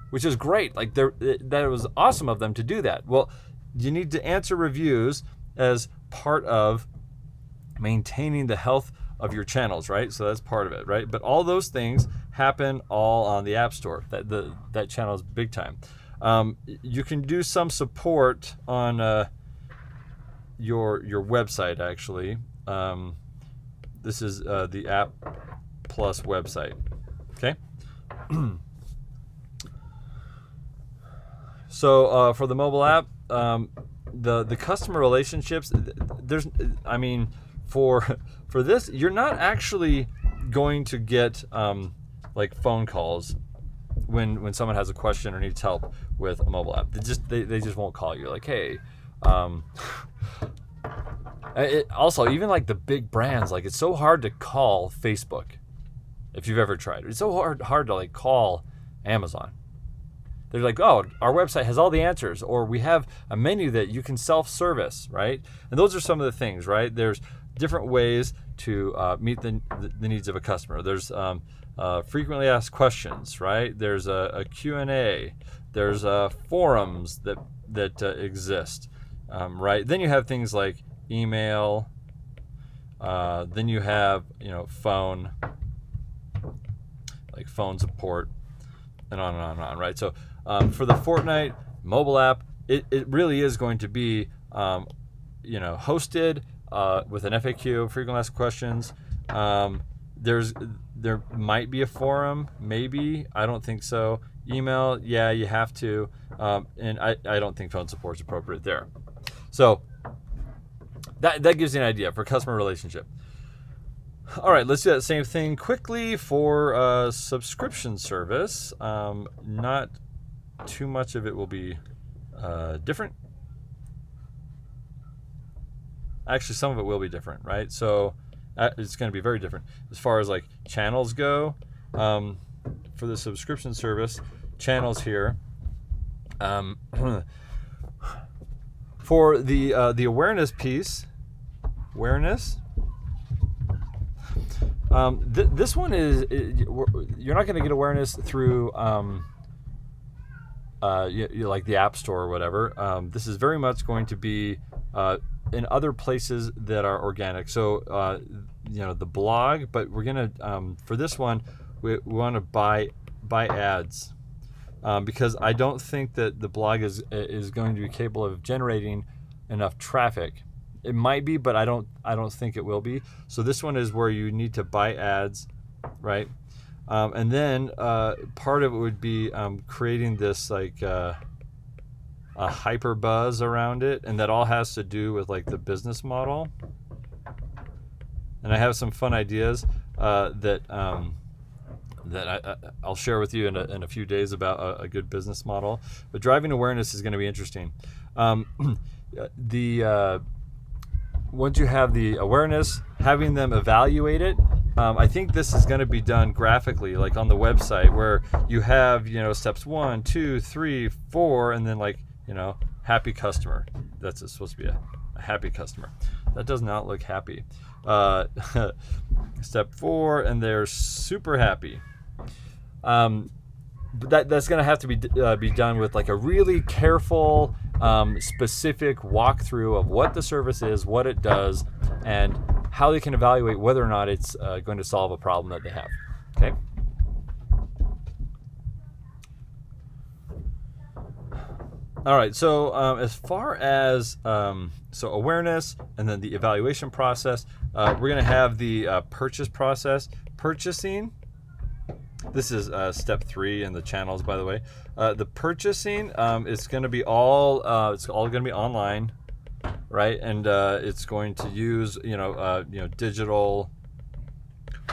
which is great. Like that was awesome of them to do that. Well, you need to answer reviews as part of maintaining the health of your channels, right? So that's part of it, right? But all those things happen all on the App Store. That channel is big time. You can do some support on your website, actually. This is the App Plus website. Okay. So for the mobile app, the customer relationships, for this, you're not actually going to get like phone calls when someone has a question or needs help with a mobile app. They just won't call you like, hey. Also, even like the big brands, like it's so hard to call Facebook. If you've ever tried it, it's so hard to like call Amazon. They're like, oh, our website has all the answers, or we have a menu that you can self-service, right? And those are some of the things, right? There's different ways to meet the needs of a customer. There's frequently asked questions, right? There's a Q&A. There's forums that exist, right? Then you have things like email. Then you have phone, like phone support, and on and on and on, right? So for the Fortnite mobile app, it really is going to be hosted with an FAQ, frequently asked questions. There might be a forum, maybe. I don't think so. Email, yeah, you have to. And I don't think phone support is appropriate there. So that gives you an idea for customer relationship. All right, let's do that same thing quickly for subscription service. Not too much of it will be different. Actually, some of it will be different, right? So It's going to be very different as far as like channels go. For the subscription service, channels here. For the awareness piece, this one is you're not going to get awareness through like the App Store or whatever. This is very much going to be in other places that are organic. So the blog, but we're gonna for this one we want to buy ads. Because I don't think that the blog is going to be capable of generating enough traffic. It might be, but I don't think it will be. So this one is where you need to buy ads, right? And then part of it would be creating this like a hyper buzz around it, and that all has to do with like the business model. And I have some fun ideas that I'll share with you in a few days about a good business model. But driving awareness is going to be interesting. Once you have the awareness, having them evaluate it, I think this is going to be done graphically, like on the website, where you have steps 1, 2, 3, 4, and then like happy customer. That's supposed to be a happy customer. That does not look happy. Step 4, and they're super happy. But that's going to have to be done with like a really careful, specific walkthrough of what the service is, what it does, and how they can evaluate whether or not it's going to solve a problem that they have. Okay. All right. So as far as so awareness and then the evaluation process, we're going to have the purchase process, purchasing. This is step 3 in the channels, by the way. The purchasing is going to be it's all going to be online, right? And it's going to use digital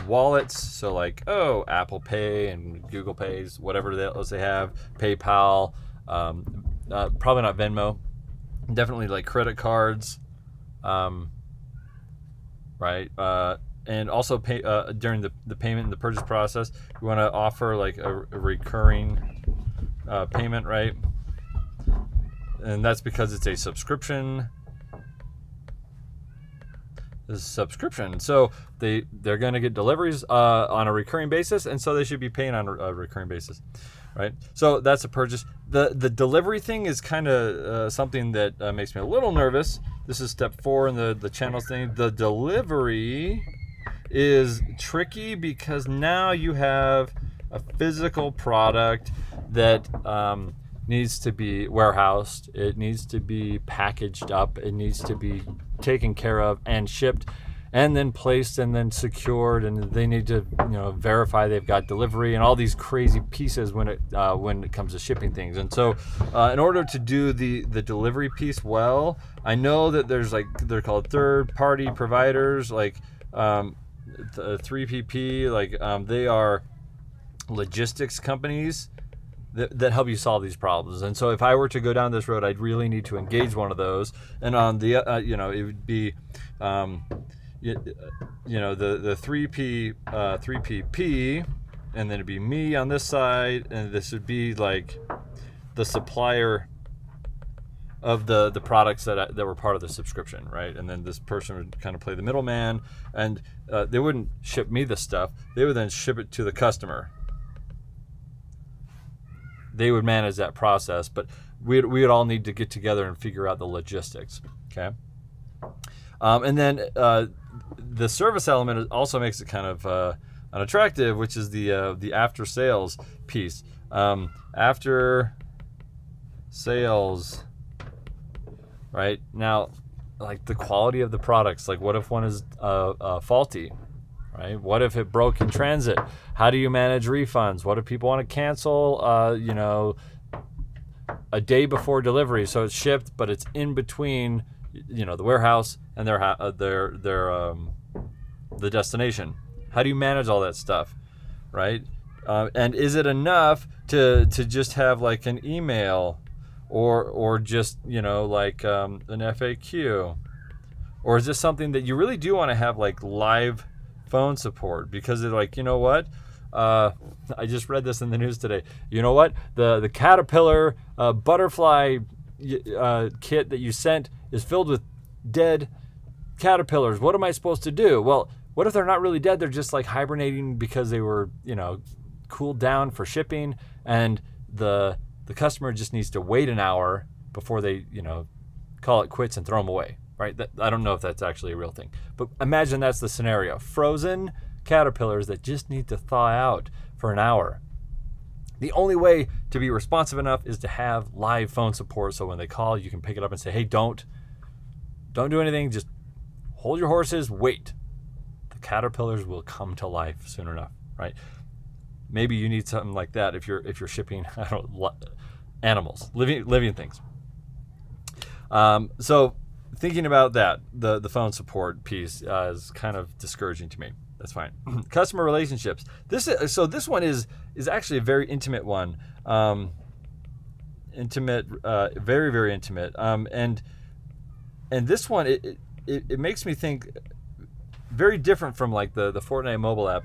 wallets. So like Apple Pay and Google Pays, whatever else they have, PayPal, probably not Venmo, definitely like credit cards, right? And also pay during the payment and the purchase process, we want to offer like a recurring payment, right? And that's because it's a subscription. So they're going to get deliveries on a recurring basis, and so they should be paying on a recurring basis, right? So that's a purchase. The delivery thing is kind of something that makes me a little nervous. This is step 4 in the channels thing. The delivery is tricky because now you have a physical product that needs to be warehoused, it needs to be packaged up, it needs to be taken care of and shipped and then placed and then secured, and they need to verify they've got delivery and all these crazy pieces when it comes to shipping things. And so in order to do the delivery piece well, I know that there's like, they're called third-party providers, like 3PP, like they are logistics companies that help you solve these problems. And so if I were to go down this road, I'd really need to engage one of those. And on the it would be the 3PP, and then it'd be me on this side, and this would be like the supplier of the products that were part of the subscription, right? And then this person would kind of play the middleman, and they wouldn't ship me the stuff. They would then ship it to the customer. They would manage that process, but we would all need to get together and figure out the logistics, okay? And then the service element also makes it kind of unattractive, which is the after sales piece. After sales, right? Now, like the quality of the products, like what if one is faulty, right? What if it broke in transit? How do you manage refunds? What if people want to cancel, a day before delivery, so it's shipped, but it's in between, the warehouse and the destination? How do you manage all that stuff, right? And is it enough to just have like an email, or just like an FAQ, Or is this something that you really do want to have like live phone support? Because they're like, you know what? I just read this in the news today. You know what? The Caterpillar butterfly kit that you sent is filled with dead caterpillars. What am I supposed to do? Well, what if they're not really dead? They're just like hibernating because they were, cooled down for shipping, and the customer just needs to wait an hour before they, call it quits and throw them away, right? I don't know if that's actually a real thing, but imagine that's the scenario. Frozen caterpillars that just need to thaw out for an hour. The only way to be responsive enough is to have live phone support, so when they call, you can pick it up and say, hey, don't do anything, just hold your horses, wait. The caterpillars will come to life soon enough, right? Maybe you need something like that if you're shipping animals, living things. So thinking about that, the phone support piece is kind of discouraging to me. That's fine. Customer relationships. This one is actually a very intimate one. Intimate, very, very intimate. And this one, it makes me think very different from like the Fortnite mobile app,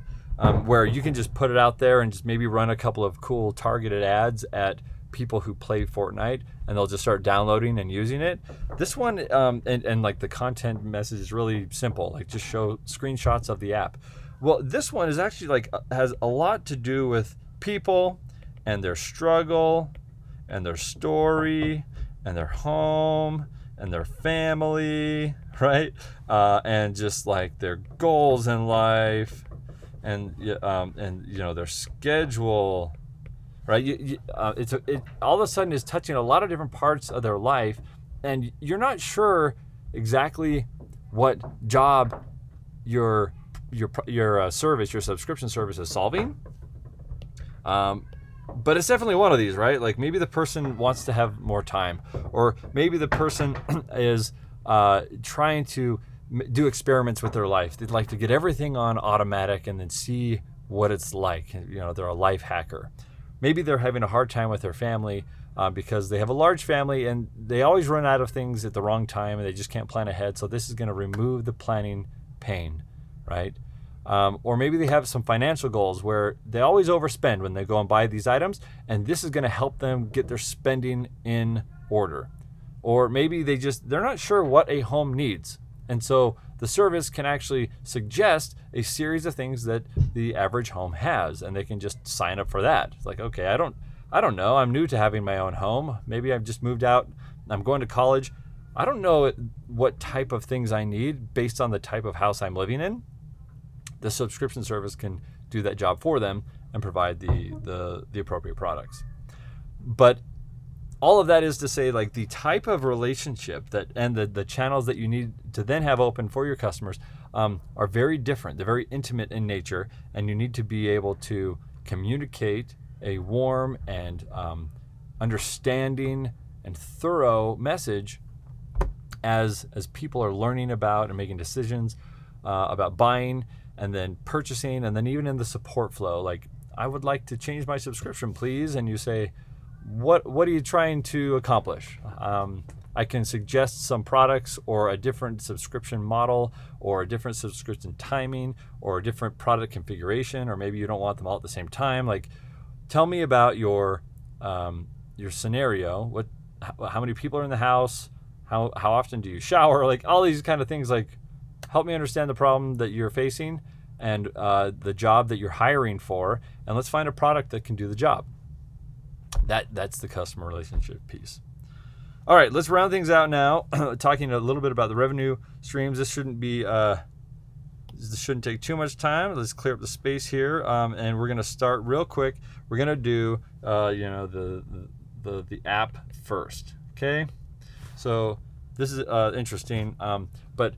where you can just put it out there and just maybe run a couple of cool targeted ads at people who play Fortnite, and they'll just start downloading and using it. This one, and like the content message is really simple, like just show screenshots of the app. Well, this one is actually like has a lot to do with people and their struggle and their story and their home and their family, right? And just like their goals in life and their schedule. Right, it all of a sudden is touching a lot of different parts of their life, and you're not sure exactly what job your service, your subscription service, is solving. But it's definitely one of these, right? Like maybe the person wants to have more time, or maybe the person is trying to do experiments with their life. They'd like to get everything on automatic and then see what it's like. They're a life hacker. Maybe they're having a hard time with their family because they have a large family and they always run out of things at the wrong time and they just can't plan ahead. So this is going to remove the planning pain, right? Or maybe they have some financial goals where they always overspend when they go and buy these items, and this is going to help them get their spending in order. Or maybe they're not sure what a home needs. And so the service can actually suggest a series of things that the average home has, and they can just sign up for that. It's like, okay, I don't know. I'm new to having my own home. Maybe I've just moved out. I'm going to college. I don't know what type of things I need based on the type of house I'm living in. The subscription service can do that job for them and provide the appropriate products. But all of that is to say, like, the type of relationship and the channels that you need to then have open for your customers are very different. They're very intimate in nature, and you need to be able to communicate a warm and understanding and thorough message as people are learning about and making decisions about buying and then purchasing, and then even in the support flow. Like, I would like to change my subscription, please. And you say, what are you trying to accomplish? I can suggest some products or a different subscription model or a different subscription timing or a different product configuration, or maybe you don't want them all at the same time. Like, tell me about your scenario. How many people are in the house? How often do you shower? Like, all these kind of things. Like, help me understand the problem that you're facing and the job that you're hiring for, and let's find a product that can do the job. That's the customer relationship piece. All right, let's round things out now, talking a little bit about the revenue streams. This shouldn't take too much time. Let's clear up the space here, and we're going to start real quick. We're going to do the app first. Okay, so this is interesting, but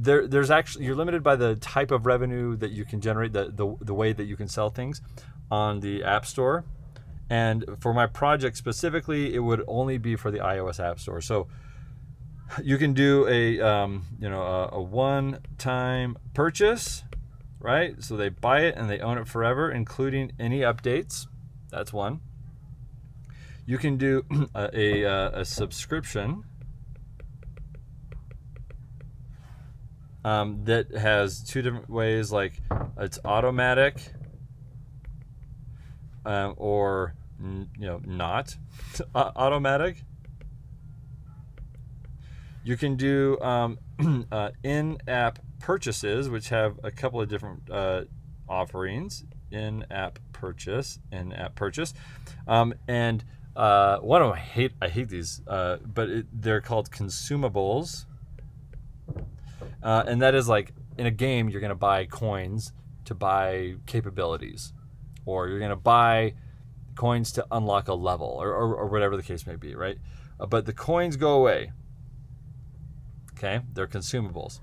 there's actually, you're limited by the type of revenue that you can generate, the way that you can sell things on the App Store. And for my project specifically, it would only be for the iOS App Store. So you can do a one-time purchase, right? So they buy it and they own it forever, including any updates. That's one. You can do a subscription. that has two different ways, like it's automatic or not automatic. You can do in-app purchases, which have a couple of different offerings. In-app purchase, and one of them I hate these, but they're called consumables, and that is like in a game you're going to buy coins to buy capabilities, or you're going to buy coins to unlock a level, or whatever the case may be, right? But the coins go away. Okay, they're consumables.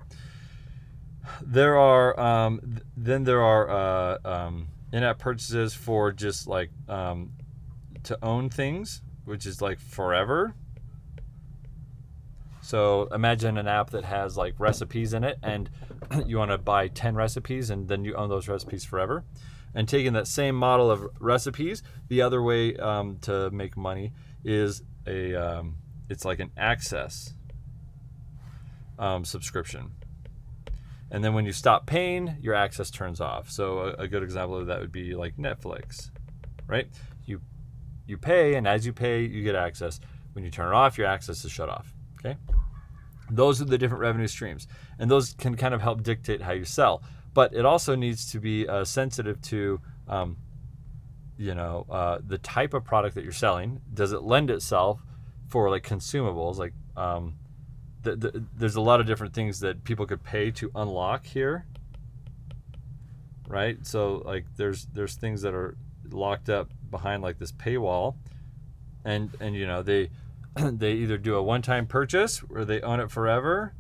There are in-app purchases for just like to own things, which is like forever. So imagine an app that has like recipes in it, and you want to buy 10 recipes, and then you own those recipes forever. And taking that same model of recipes, the other way to make money is it's like an access subscription. And then when you stop paying, your access turns off. So a good example of that would be like Netflix, right? You pay, and as you pay, you get access. When you turn it off, your access is shut off. Okay? Those are the different revenue streams, and those can kind of help dictate how you sell. But it also needs to be sensitive to, the type of product that you're selling. Does it lend itself for like consumables? Like there's a lot of different things that people could pay to unlock here, right? So like there's things that are locked up behind like this paywall, and they they either do a one-time purchase or they own it forever,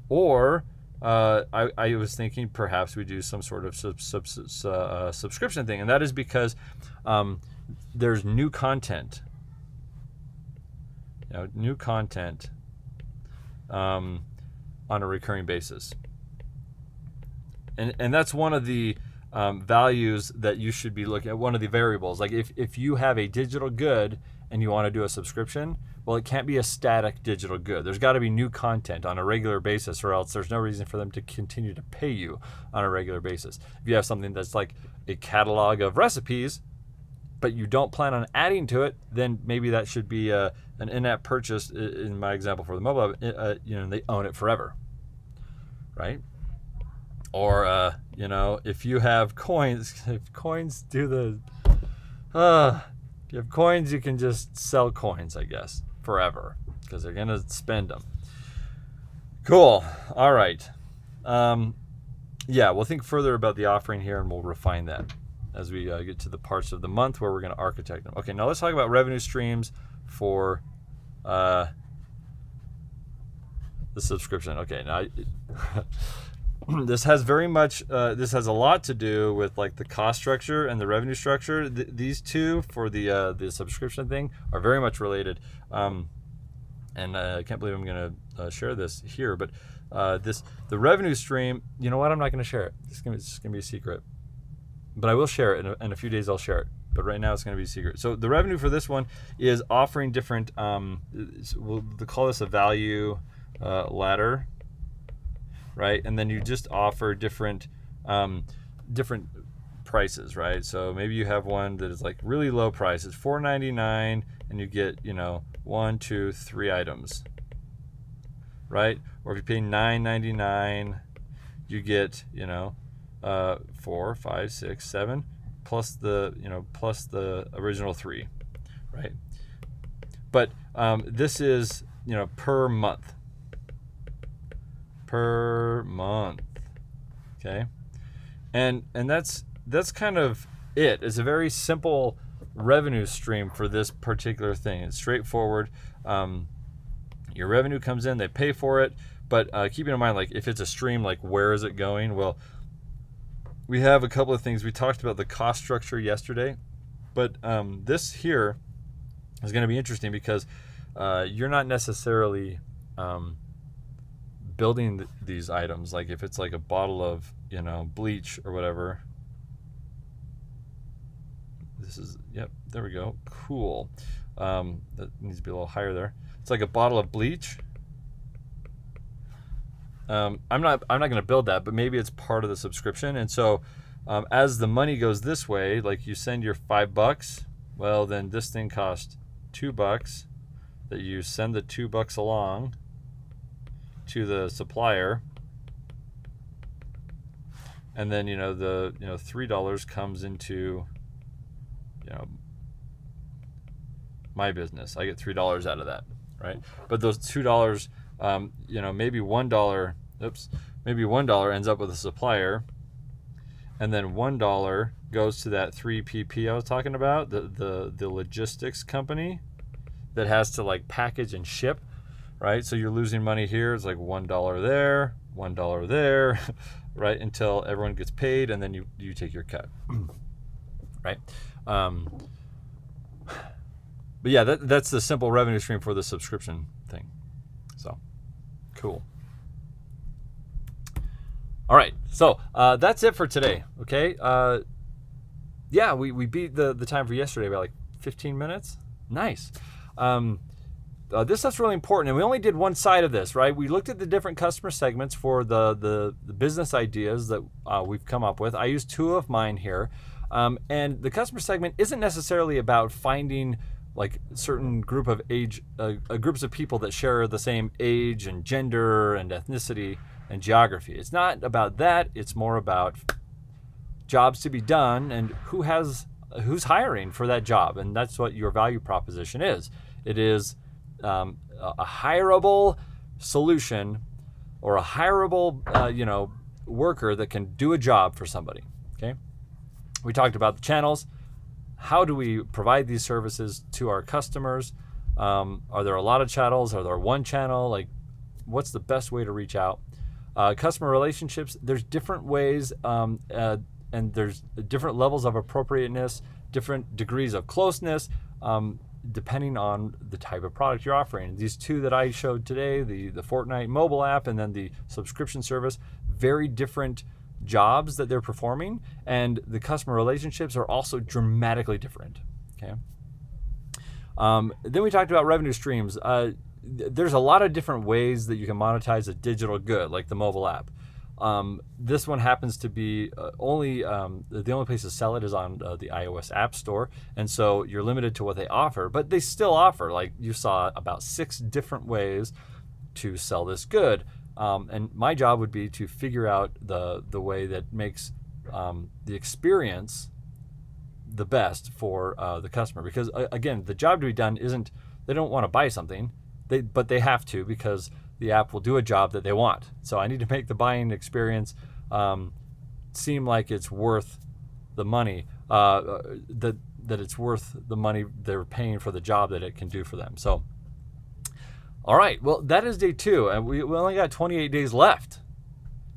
or I was thinking perhaps we do some sort of subscription thing, and that is because there's new content. New content on a recurring basis, and that's one of the values that you should be looking at. One of the variables, like if you have a digital good and you want to do a subscription, well, it can't be a static digital good. There's got to be new content on a regular basis, or else there's no reason for them to continue to pay you on a regular basis. If you have something that's like a catalog of recipes, but you don't plan on adding to it, then maybe that should be an in-app purchase. In my example for the mobile app, they own it forever, right? Or if you have coins, if coins do the, if you have coins, you can just sell coins, I guess, forever, because they're gonna spend them. Cool. All right. We'll think further about the offering here, and we'll refine that as we get to the parts of the month where we're going to architect them. Okay, now let's talk about revenue streams for the subscription. Okay, now this has this has a lot to do with like the cost structure and the revenue structure. These two for the subscription thing are very much related. And I can't believe I'm going to share this here, but the revenue stream. You know what? I'm not going to share it. It's going to be a secret. But I will share it in a few days. I'll share it. But right now it's going to be a secret. So the revenue for this one is offering different. We'll call this a value ladder, right? And then you just offer different prices, right? So maybe you have one that is like really low price. It's $4.99, and you get 1, 2, 3 items, right? Or if you pay $9.99, you get 4, 5, 6, 7 plus the original 3, right? But this is per month, okay? And that's kind of it. It's a very simple revenue stream for this particular thing. It's straightforward. Your revenue comes in, they pay for it, but keeping in mind, like if it's a stream, like where is it going? Well, we have a couple of things. We talked about the cost structure yesterday, but this here is going to be interesting because you're not necessarily building these items. Like if it's like a bottle of bleach or whatever. This is, yep, there we go. Cool. That needs to be a little higher there. It's like a bottle of bleach. I'm not going to build that, but maybe it's part of the subscription. And so as the money goes this way, like you send your $5, well, then this thing costs $2 that you send the $2 along to the supplier. And then, the $3 comes into, my business. I get $3 out of that, right? But those $2, maybe $1 ends up with a supplier, and then $1 goes to that 3PP I was talking about, the logistics company that has to like package and ship, right? So you're losing money here. It's like $1 there, $1 there, right? Until everyone gets paid, and then you take your cut, right? But yeah, that's the simple revenue stream for the subscription thing. So, cool. All right, so that's it for today, okay? Yeah, we beat the time for yesterday by like 15 minutes. Nice. This stuff's really important, and we only did one side of this, right? We looked at the different customer segments for the business ideas that we've come up with. I used 2 of mine here, and the customer segment isn't necessarily about finding like certain group of age, groups of people that share the same age and gender and ethnicity and geography. It's not about that. It's more about jobs to be done and who's hiring for that job, and that's what your value proposition is. It is a hireable solution or a hireable worker that can do a job for somebody. Okay, we talked about the channels. How do we provide these services to our customers? Are there a lot of channels? Are there one channel? Like, what's the best way to reach out? Customer relationships, there's different ways, and there's different levels of appropriateness, different degrees of closeness, depending on the type of product you're offering. These 2 that I showed today, the Fortnite mobile app and then the subscription service, very different jobs that they're performing, and the customer relationships are also dramatically different. Okay. Then we talked about revenue streams. There's a lot of different ways that you can monetize a digital good, like the mobile app. This one happens to be the only place to sell it is on the iOS App Store, and so you're limited to what they offer, but they still offer, like you saw, about 6 different ways to sell this good. And my job would be to figure out the way that makes the experience the best for the customer. Because again, the job to be done isn't, they don't want to buy something, but they have to, because the app will do a job that they want. So I need to make the buying experience seem like it's worth the money, that it's worth the money they're paying for the job that it can do for them. So, all right, well, that is day 2, and we only got 28 days left,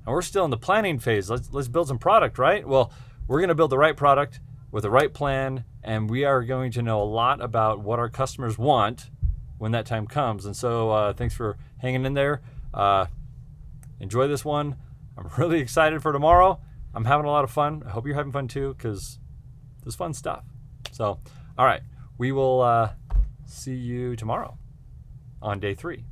and we're still in the planning phase. Let's build some product, right? Well, we're going to build the right product with the right plan, and we are going to know a lot about what our customers want when that time comes. And so thanks for hanging in there. Enjoy this one. I'm really excited for tomorrow. I'm having a lot of fun. I hope you're having fun too, because this is fun stuff. So, all right, we will see you tomorrow on day 3.